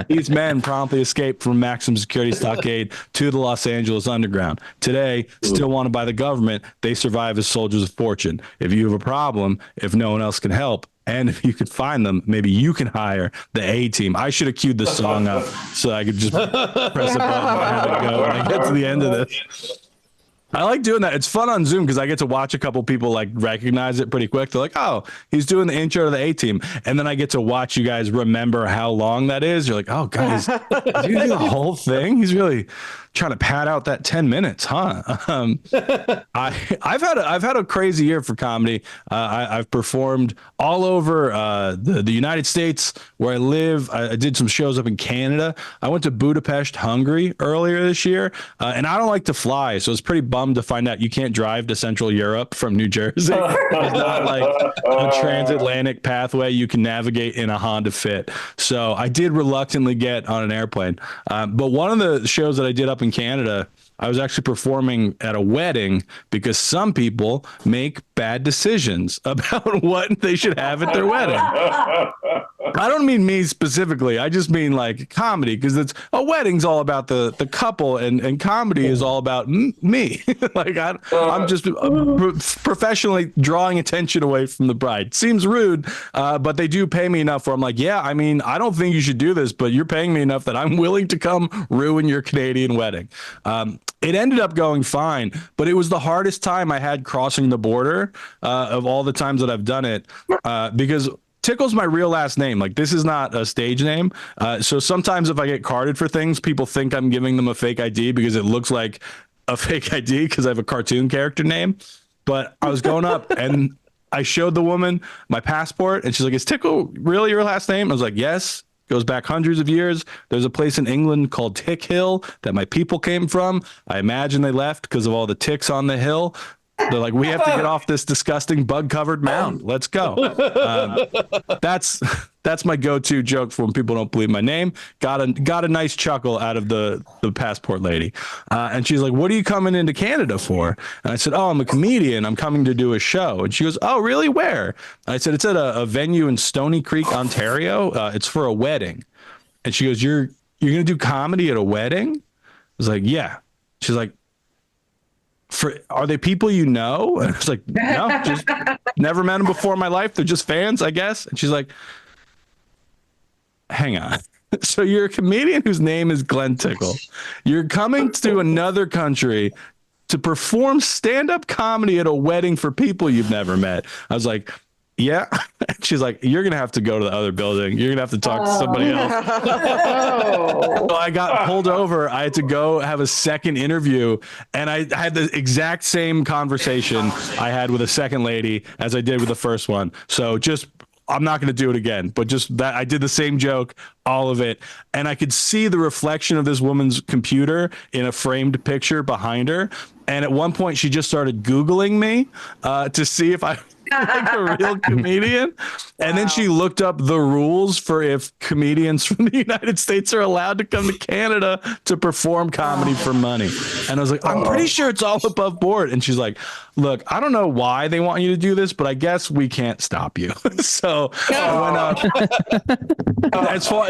These men promptly escaped from maximum security stockade to the Los Angeles underground. Today, still wanted by the government, they survive as soldiers of fortune. If you have a problem, if no one else can help, and if you could find them, maybe you can hire the A-Team. I should have queued the song up so I could just press a button and have it go when I get to the end of this. I like doing that. It's fun on Zoom because I get to watch a couple people like recognize it pretty quick. They're like, oh, he's doing the intro to the A-Team. And then I get to watch you guys remember how long that is. You're like, oh, guys, is he gonna do the whole thing? He's really trying to pad out that 10 minutes, huh? I've had a crazy year for comedy. I've performed all over the United States where I live. I did some shows up in Canada. I went to Budapest, Hungary earlier this year, and I don't like to fly, so it's pretty bummed to find out you can't drive to Central Europe from New Jersey. There's not like a transatlantic pathway you can navigate in a Honda Fit. So I did reluctantly get on an airplane. But one of the shows that I did up in Canada, I was actually performing at a wedding because some people make bad decisions about what they should have at their wedding. I don't mean me specifically. I just mean like comedy, because it's a wedding's all about the couple, and comedy is all about me. Like I'm just professionally drawing attention away from the bride. Seems rude, but they do pay me enough where I'm like, yeah, I mean, I don't think you should do this, but you're paying me enough that I'm willing to come ruin your Canadian wedding. It ended up going fine, but it was the hardest time I had crossing the border of all the times that I've done it, because Tickle's my real last name. Like, this is not a stage name. So sometimes if I get carded for things, people think I'm giving them a fake ID because it looks like a fake ID because I have a cartoon character name. But I was going up and I showed the woman my passport, and she's like, "Is Tickle really your last name?" I was like, "Yes." Goes back hundreds of years. There's a place in England called Tick Hill that my people came from. I imagine they left because of all the ticks on the hill. They're like, we have to get off this disgusting bug-covered mound. Let's go. That's my go-to joke for when people don't believe my name. Got a nice chuckle out of the passport lady. And she's like, what are you coming into Canada for? And I said, oh, I'm a comedian. I'm coming to do a show. And she goes, oh, really? Where? I said, it's at a venue in Stony Creek, Ontario. It's for a wedding. And she goes, you're going to do comedy at a wedding? I was like, yeah. She's like, are they people you know? And I was like, no, just never met them before in my life. They're just fans, I guess. And she's like, hang on. So you're a comedian whose name is Glenn Tickle. You're coming to another country to perform stand-up comedy at a wedding for people you've never met. I was like, yeah. She's like, you're going to have to go to the other building. You're going to have to talk to somebody else. So I got pulled over. I had to go have a second interview. And I had the exact same conversation I had with a second lady as I did with the first one. So I'm not going to do it again, but just that I did the same joke, all of it. And I could see the reflection of this woman's computer in a framed picture behind her. And at one point she just started Googling me to see if I like a real comedian. And then she looked up the rules for if comedians from the United States are allowed to come to Canada to perform comedy for money. And I was like, I'm pretty sure it's all above board. And she's like, look, I don't know why they want you to do this, but I guess we can't stop you. So I went up.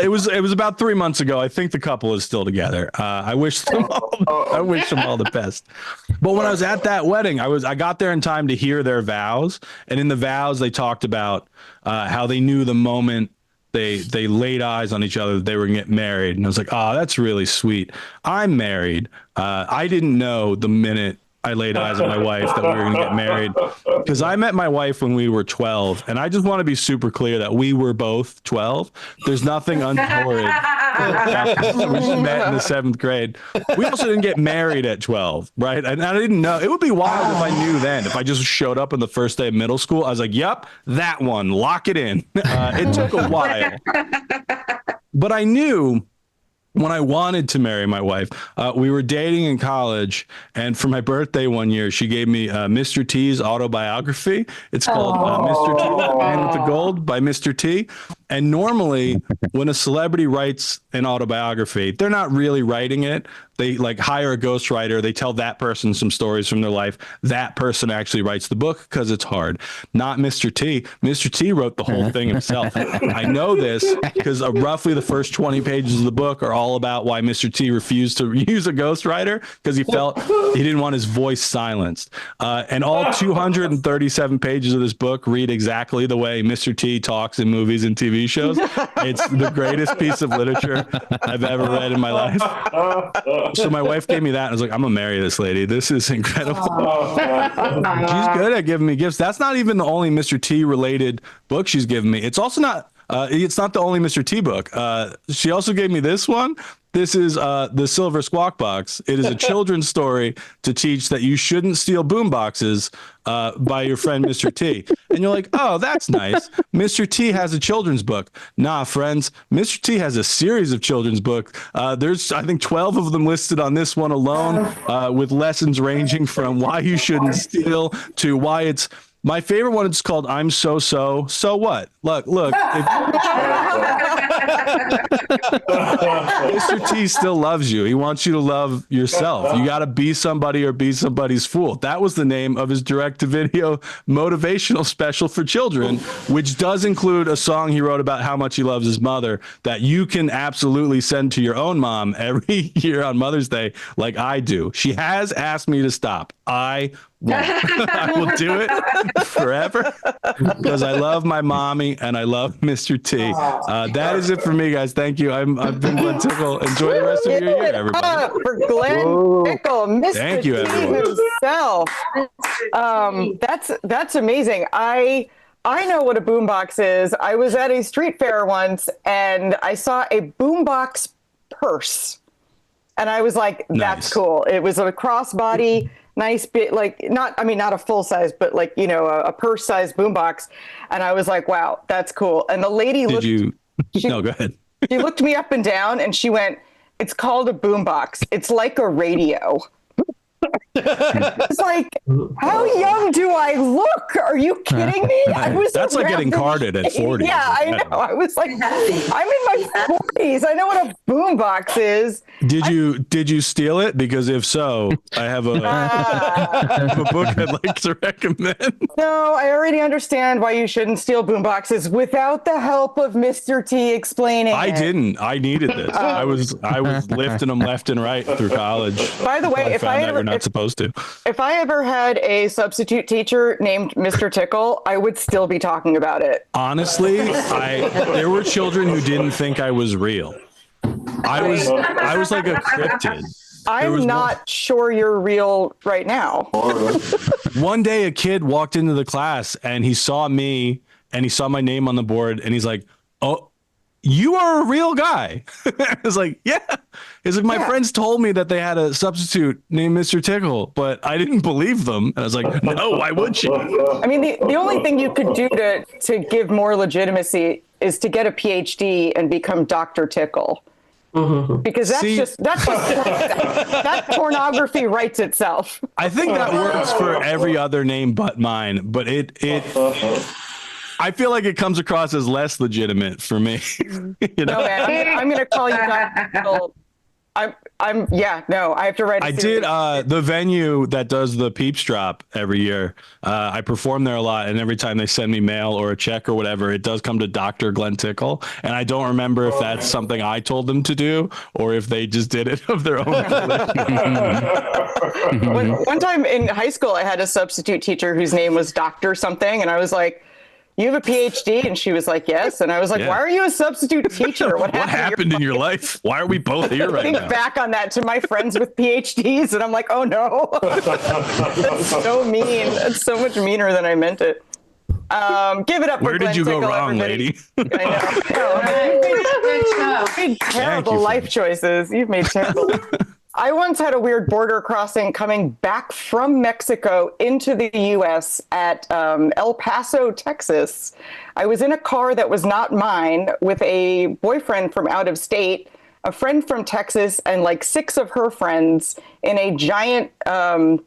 It was about 3 months ago. I think the couple is still together. I wish them all the best. But when I was at that wedding, I got there in time to hear their vows. And in the vows, they talked about how they knew the moment they laid eyes on each other that they were going to get married. And I was like, oh, that's really sweet. I'm married. I didn't know the minute I laid eyes on my wife that we were going to get married, because I met my wife when we were 12. And I just want to be super clear that we were both 12. There's nothing untoward. We just met in the 7th grade. We also didn't get married at 12, right? And I didn't know. It would be wild if I knew then. If I just showed up on the first day of middle school, I was like, yep, that one, lock it in. It took a while. But I knew when I wanted to marry my wife. We were dating in college, and for my birthday one year, she gave me Mr. T's autobiography. It's called Mr. T, The Man with the Gold by Mr. T. And normally, when a celebrity writes an autobiography, they're not really writing it. They like hire a ghostwriter. They tell that person some stories from their life. That person actually writes the book because it's hard. Not Mr. T. Mr. T wrote the whole thing himself. I know this because roughly the first 20 pages of the book are all about why Mr. T refused to use a ghostwriter because he felt he didn't want his voice silenced. And all 237 pages of this book read exactly the way Mr. T talks in movies and TV shows. It's the greatest piece of literature I've ever read in my life. So my wife gave me that, and I was like, I'm gonna marry this lady. This is incredible. She's good at giving me gifts. That's not even the only Mr. T related book she's given me. It's also not it's not the only Mr. T book. She also gave me this one. This is The Silver Squawk Box. It is a children's story to teach that you shouldn't steal boom boxes by your friend Mr. T. And you're like, oh, that's nice. Mr. T has a children's book. Nah, friends, Mr. T has a series of children's books. There's, I think, 12 of them listed on this one alone, with lessons ranging from why you shouldn't steal to why it's... My favorite one is called I'm So What? Look. Mr. T still loves you. He wants you to love yourself. You got to be somebody or be somebody's fool. That was the name of his direct-to-video motivational special for children, which does include a song he wrote about how much he loves his mother that you can absolutely send to your own mom every year on Mother's Day like I do. She has asked me to stop. I will do it forever because I love my mommy and I love Mr. T. That is it for me, guys. Thank you. I've been Glenn Tickle. Enjoy the rest of your year, everybody. For Glenn Tickle, Mr. Thank you, T everyone. himself. That's amazing. I know what a boombox is. I was at a street fair once and I saw a boombox purse. And I was like, that's Nice. cool. It was a crossbody, nice bit, like not a full size, but like, a purse size boombox. And I was like, wow, that's cool. And the lady Did you? No, go ahead. she looked me up and down and she went, it's called a boombox. It's like a radio. It's like, how young do I look? Are you kidding me? I was That's like getting around- carded at 40. Yeah, I know. I was like, I'm in my 40s. I know what a boombox is. Did you steal it? Because if so, I have a book I'd like to recommend. No, I already understand why you shouldn't steal boomboxes without the help of Mr. T explaining. I it. didn't. I needed this. I was lifting them left and right through college. By the way, I if I found out ever you're not supposed to. if I ever had a substitute teacher named Mr. Tickle, I would still be talking about it. Honestly, there were children who didn't think I was real. I was like a cryptid. I'm not sure you're real right now. One day a kid walked into the class and he saw me and he saw my name on the board and he's like, "Oh, you are a real guy." I was like, "Yeah." He's like, "My friends told me that they had a substitute named Mr. Tickle, but I didn't believe them." And I was like, "No, why would you?" I mean, the only thing you could do to give more legitimacy is to get a PhD and become Dr. Tickle. Because that pornography writes itself. I think that works for every other name but mine, but I feel like it comes across as less legitimate for me. You know? No, man, I'm going to call you Dr. Tickle. I have to write. I did the venue that does the Peeps Drop every year. I perform there a lot, and every time they send me mail or a check or whatever, it does come to Dr. Glenn Tickle. And I don't remember if that's something I told them to do or if they just did it of their own. One time in high school, I had a substitute teacher whose name was Dr. something, and I was like, "You have a PhD?" And she was like, "Yes." And I was like, "Why are you a substitute techer? What happened in your life? Why are we both here right think now?" back on that to my friends with PhDs, and I'm like, "Oh no, that's so mean. That's so much meaner than I meant it." Give it up. Where for did Glenn you go Tickle, wrong, everybody. lady? I know. You've made terrible life choices. You've made terrible. I once had a weird border crossing coming back from Mexico into the U.S. at El Paso, Texas. I was in a car that was not mine with a boyfriend from out of state, a friend from Texas, and like 6 of her friends in a giant Crown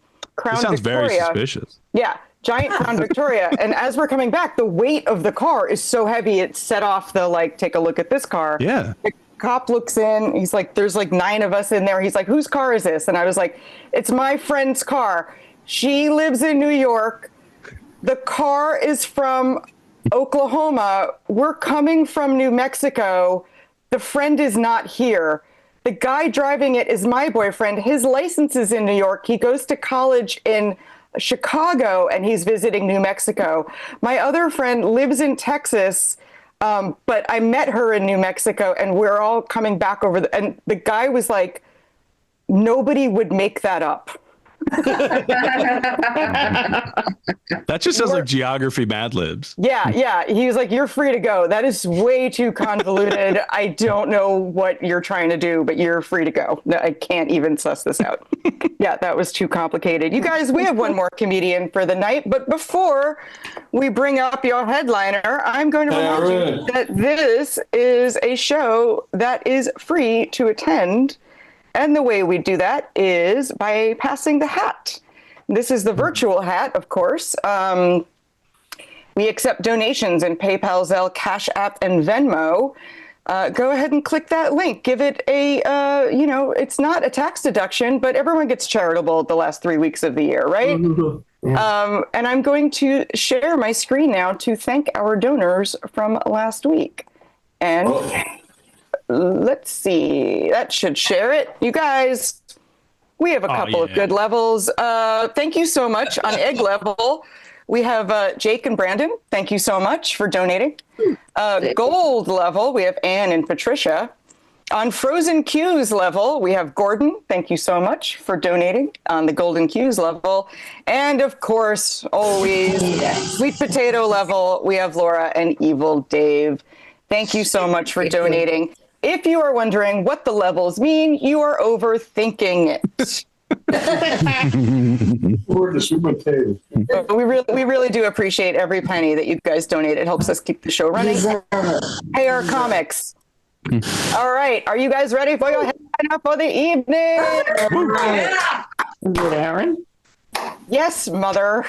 This sounds Victoria. very suspicious. Yeah, giant Crown Victoria. And as we're coming back, the weight of the car is so heavy it set off the take a look at this car. Yeah. The cop looks in. He's like, "There's like 9 of us in there." He's like, "Whose car is this?" And I was like, "It's my friend's car. She lives in New York. The car is from Oklahoma. We're coming from New Mexico. The friend is not here. The guy driving it is my boyfriend. His license is in New York. He goes to college in Chicago and he's visiting New Mexico. My other friend lives in Texas, but I met her in New Mexico and we're all coming back over." And the guy was like, "Nobody would make that up." That just sounds like geography Mad Libs. Yeah. He was like, "You're free to go. That is way too convoluted. I don't know what you're trying to do, but you're free to go. No, I can't even suss this out." Yeah, that was too complicated. You guys, we have one more comedian for the night, but before we bring up your headliner, I'm going to remind you that this is a show that is free to attend. And the way we do that is by passing the hat. This is the virtual hat, of course. We accept donations in PayPal, Zelle, Cash App, and Venmo. Go ahead and click that link. Give it a, it's not a tax deduction, but everyone gets charitable the last 3 weeks of the year, right? And I'm going to share my screen now to thank our donors from last week. And let's see, that should share it. You guys, we have a couple of good levels. Thank you so much. On egg level, we have Jake and Brandon. Thank you so much for donating. Gold level, we have Ann and Patricia. On Frozen Q's level, we have Gordon. Thank you so much for donating on the Golden Q's level. And of course, always Sweet Potato level, we have Laura and Evil Dave. Thank you so much for donating. If you are wondering what the levels mean, you are overthinking it. Word to sweet potato. We really do appreciate every penny that you guys donate. It helps us keep the show running. Hey, our comics. All right. Are you guys ready for your headliner for the evening? Aaron? Yes, mother.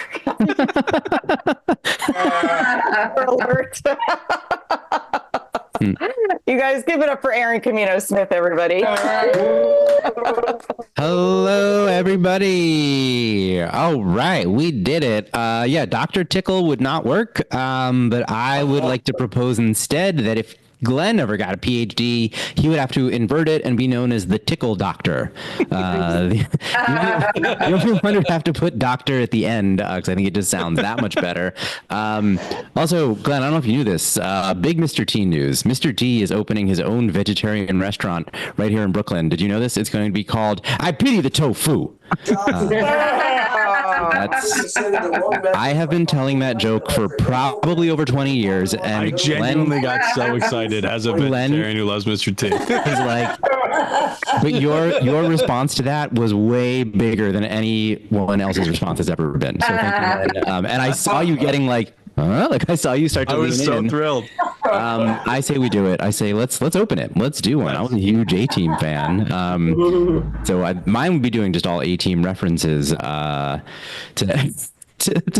Alert. You guys give it up for Aaron Kominos-Smith, everybody. Hello, everybody. All right, we did it. Yeah, Dr. Tickle would not work, but I would like to propose instead that if Glenn ever got a PhD, he would have to invert it and be known as the Tickle Doctor. The only one would have to put doctor at the end because I think it just sounds that much better. Also, Glenn, I don't know if you knew this. Big Mr. T news. Mr. T is opening his own vegetarian restaurant right here in Brooklyn. Did you know this? It's going to be called I Pity the Tofu. I have been telling that joke for probably over 20 years, and I genuinely got so excited as a vegetarian who loves Mr. T. He's like, but your response to that was way bigger than anyone else's response has ever been. So thank you, Glenn. And I saw you getting like I saw you start to lean in. I was so thrilled. I say we do it. I say let's open it. Let's do one. I was a huge A-Team fan. So mine would be doing just all A-Team references to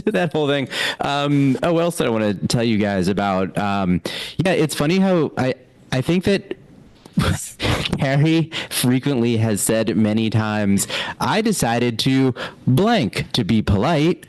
that whole thing. What else did I want to tell you guys about? Yeah, it's funny how I think that Carrie frequently has said many times, I decided to blank to be polite.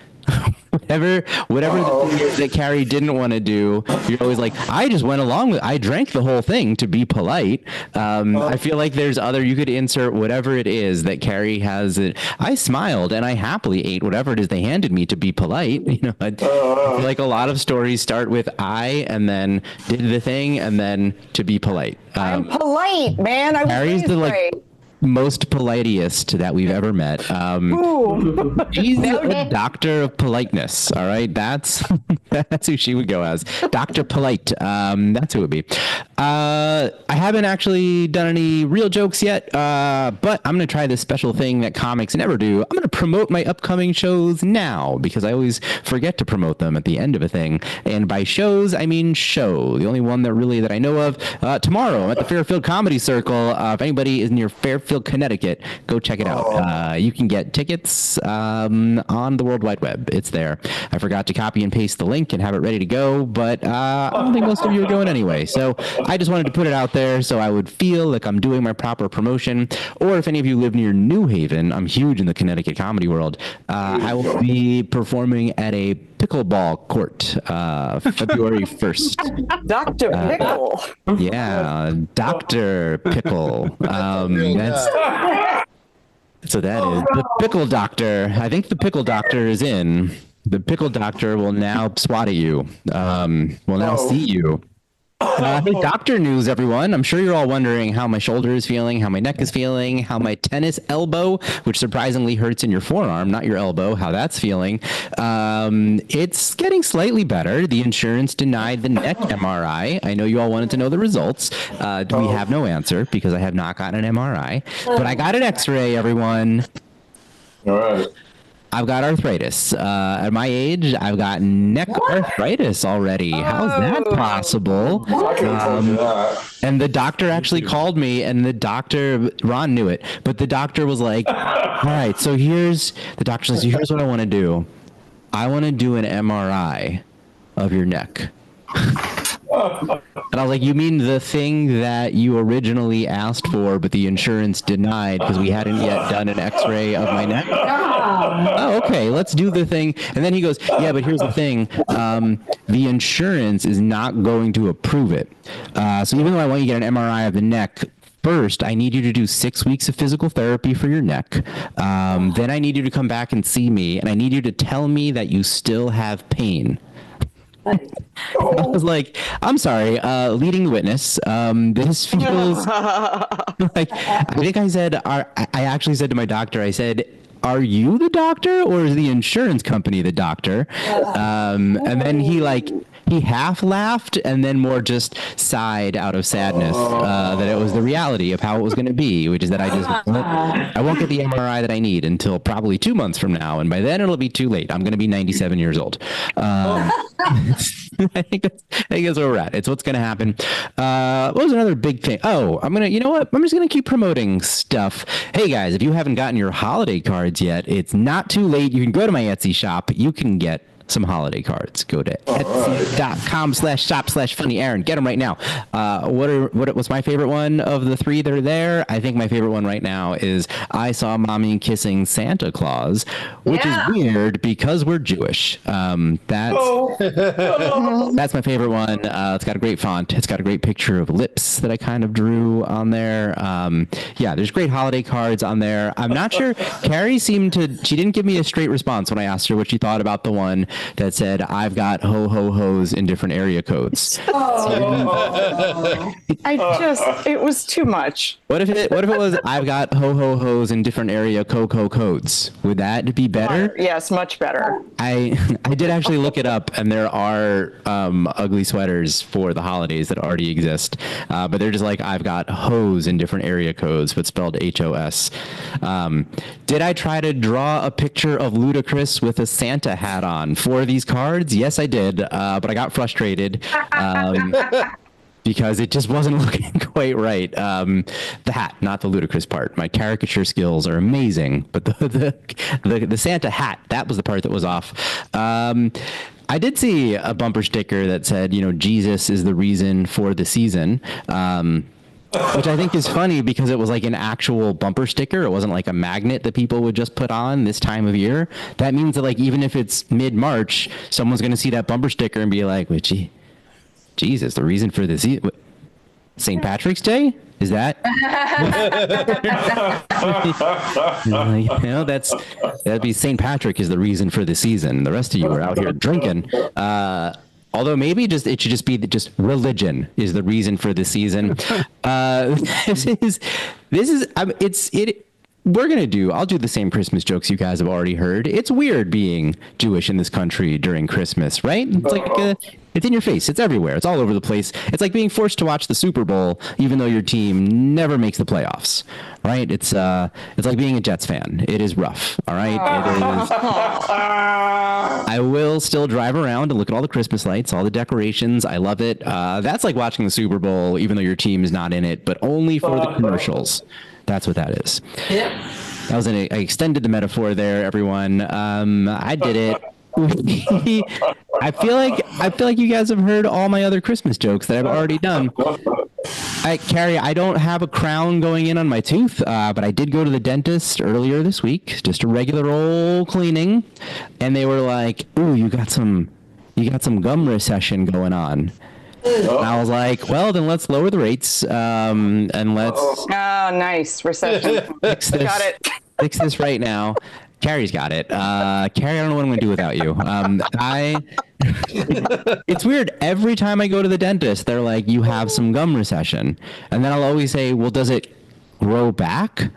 Whatever the thing is that Carrie didn't want to do, you're always like, I just went along with, I drank the whole thing to be polite. I feel like there's you could insert whatever it is that Carrie has. I smiled and I happily ate whatever it is they handed me to be polite. You know, I feel like a lot of stories start with I and then did the thing and then to be polite. I'm polite, man. Carrie's the most politest that we've ever met. She's a doctor of politeness. All right, that's who she would go as, Dr. Polite. That's who it would be. I haven't actually done any real jokes yet, but I'm gonna try this special thing that comics never do. I'm gonna promote my upcoming shows now because I always forget to promote them at the end of a thing. And by shows, I mean show. The only one that I know of. Tomorrow I'm at the Fairfield Comedy Circle. If anybody is near Fairfield, Connecticut, go check it out. You can get tickets on the World Wide Web. It's there. I forgot to copy and paste the link and have it ready to go, but I don't think most of you are going anyway. So I just wanted to put it out there so I would feel like I'm doing my proper promotion. Or if any of you live near New Haven, I'm huge in the Connecticut comedy world. I will be performing at a pickleball court February 1st. Dr. Pickle. Yeah, Dr. Pickle. So that is the Pickle Doctor. I think the Pickle Doctor is in. The Pickle Doctor will now swat at you. Will now see you. Hey, doctor news, everyone. I'm sure you're all wondering how my shoulder is feeling, how my neck is feeling, how my tennis elbow, which surprisingly hurts in your forearm, not your elbow, how that's feeling. It's getting slightly better. The insurance denied the neck MRI. I know you all wanted to know the results. We have no answer because I have not gotten an MRI, but I got an X-ray, everyone. All right. I've got arthritis. At my age, I've got neck arthritis already. How is that possible? And the doctor actually called me, and the doctor, Ron knew it, but the doctor was like, all right, so here's what I want to do. I want to do an MRI of your neck. And I was like, you mean the thing that you originally asked for, but the insurance denied because we hadn't yet done an X-ray of my neck? Oh, okay, let's do the thing. And then he goes, yeah, but here's the thing. The insurance is not going to approve it. So even though I want you to get an MRI of the neck, first, I need you to do 6 weeks of physical therapy for your neck. Then I need you to come back and see me, and I need you to tell me that you still have pain. I was like, I'm sorry, leading the witness. This feels like, I think I said, I actually said to my doctor, I said, are you the doctor or is the insurance company the doctor? And then he half laughed and then more just sighed out of sadness that it was the reality of how it was going to be, which is that I won't get the MRI that I need until probably 2 months from now, and by then it'll be too late. I'm going to be 97 years old. I think that's where we're at. It's what's going to happen. What was another big thing? Oh, you know what? I'm just going to keep promoting stuff. Hey guys, if you haven't gotten your holiday cards yet, it's not too late. You can go to my Etsy shop. You can get some holiday cards. Go to etsy.com/shop/funny. Aaron, get them right now. What's my favorite one of the three that are there? I think my favorite one right now is I Saw Mommy Kissing Santa Claus, which is weird because we're Jewish. That's my favorite one. It's got a great font. It's got a great picture of lips that I kind of drew on there. There's great holiday cards on there. I'm not sure. Carrie she didn't give me a straight response when I asked her what she thought about the one that said I've got ho ho ho's in different area codes. It was too much. What if it was I've got ho ho ho's in different area codes? Would that be better? Yes, much better. I did actually look it up, and there are ugly sweaters for the holidays that already exist, but they're just like I've got ho's in different area codes, but spelled HOS. Did I try to draw a picture of Ludacris with a Santa hat on for these cards? Yes, I did, but I got frustrated because it just wasn't looking quite right. The hat, not the Ludacris part. My caricature skills are amazing, but the Santa hat, that was the part that was off. I did see a bumper sticker that said, Jesus is the reason for the season. Which I think is funny because it was like an actual bumper sticker. It wasn't like a magnet that people would just put on this time of year. That means that like even if it's mid-March, someone's going to see that bumper sticker and be like, Jesus, the reason for this St. Patrick's Day? Is that? That'd be St. Patrick is the reason for the season. The rest of you are out here drinking. Although maybe it should just be just religion is the reason for the season. I'll do the same Christmas jokes you guys have already heard. It's weird being Jewish in this country during Christmas, right? It's like it's in your face. It's everywhere. It's all over the place. It's like being forced to watch the Super Bowl, even though your team never makes the playoffs, right? It's like being a Jets fan. It is rough. All right. It is. I will still drive around and look at all the Christmas lights, all the decorations. I love it. That's like watching the Super Bowl, even though your team is not in it, but only for the commercials. That's what that is. Yeah. That was I extended the metaphor there, everyone. I did it. I feel like you guys have heard all my other Christmas jokes that I've already done. Carrie, I don't have a crown going in on my tooth, but I did go to the dentist earlier this week, just a regular old cleaning, and they were like, "Ooh, you got some gum recession going on." And I was like, well, then let's lower the rates and let's. Oh, nice recession. Fix this, got it. Fix this right now. Carrie's got it. Carrie, I don't know what I'm going to do without you. It's weird. Every time I go to the dentist, they're like, you have some gum recession. And then I'll always say, well, does it grow back?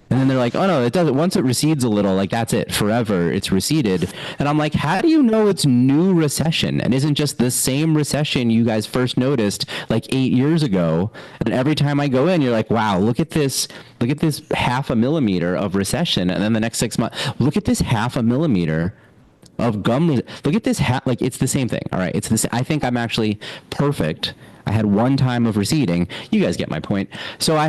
And then they're like, oh, no, it doesn't. Once it recedes a little, like, that's it. Forever, it's receded. And I'm like, how do you know it's new recession? And isn't just the same recession you guys first noticed like 8 years ago? And every time I go in, you're like, wow, look at this 0.5 millimeter of recession. And then the next 6 months, look at this 0.5 millimeter of gum. Look at this, like, it's the same thing. All right. It's this. I think I'm actually perfect. I had one time of receding. You guys get my point. So I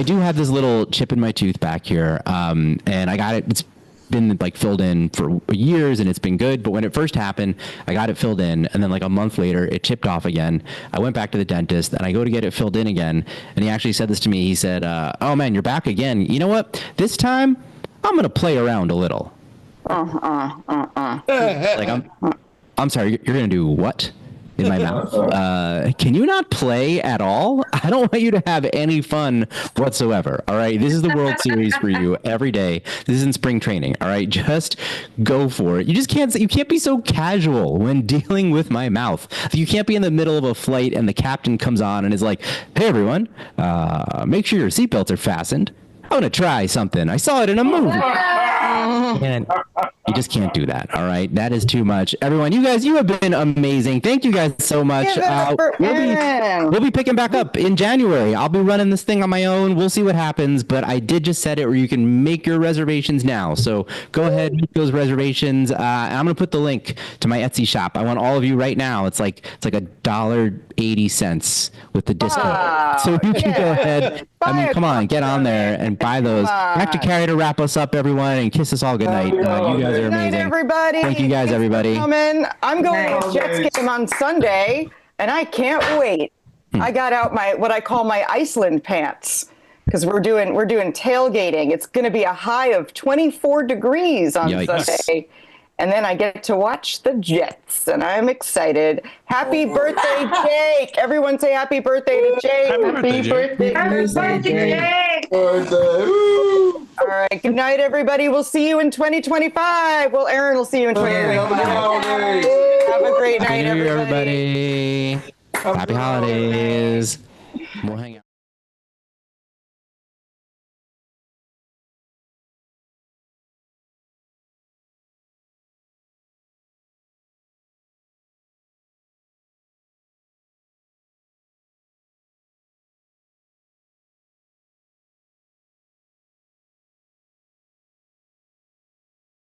do have this little chip in my tooth back here, and I got it. It's been like filled in for years, and it's been good. But when it first happened, I got it filled in, and then like a month later, it chipped off again. I went back to the dentist, and I go to get it filled in again, and he actually said this to me. He said, "Oh man, you're back again. You know what? This time, I'm gonna play around a little." Like I'm sorry. You're gonna do what? In my mouth. Can you not play at all? I don't want you to have any fun whatsoever. All right. This is the World Series for you every day. This isn't spring training. All right. Just go for it. You can't be so casual when dealing with my mouth. You can't be in the middle of a flight and the captain comes on and is like, hey everyone, make sure your seatbelts are fastened. I want to try something. I saw it in a movie. And you just can't do that. All right. That is too much. Everyone, you guys, you have been amazing. Thank you guys so much. Give it up for Aaron. We'll be picking back up in January. I'll be running this thing on my own. We'll see what happens. But I did just set it where you can make your reservations now. So go ahead, make those reservations. I'm going to put the link to my Etsy shop. I want all of you right now. It's like $1.80 with the discount. Wow. So you can go ahead. I Buy mean, a come on, get on there and buy those. I have to Carrie to wrap us up, everyone, and kiss us all good night. You guys are Good night, amazing. everybody. Thank you guys, Thanks for everybody. coming. I'm going to Jets game on Sunday, and I can't wait. I got out my what I call my Iceland pants because we're doing tailgating. It's going to be a high of 24 degrees on Yikes. Sunday. And then I get to watch the Jets, and I'm excited. Happy birthday, Jake! Everyone say happy birthday to Jake. Happy birthday, Jake. All right, good night, everybody. We'll see you in 2025. Well, Aaron will see you in 2025. Have a great night, Happy New Year, everybody. everybody. Happy holidays. We'll hang out.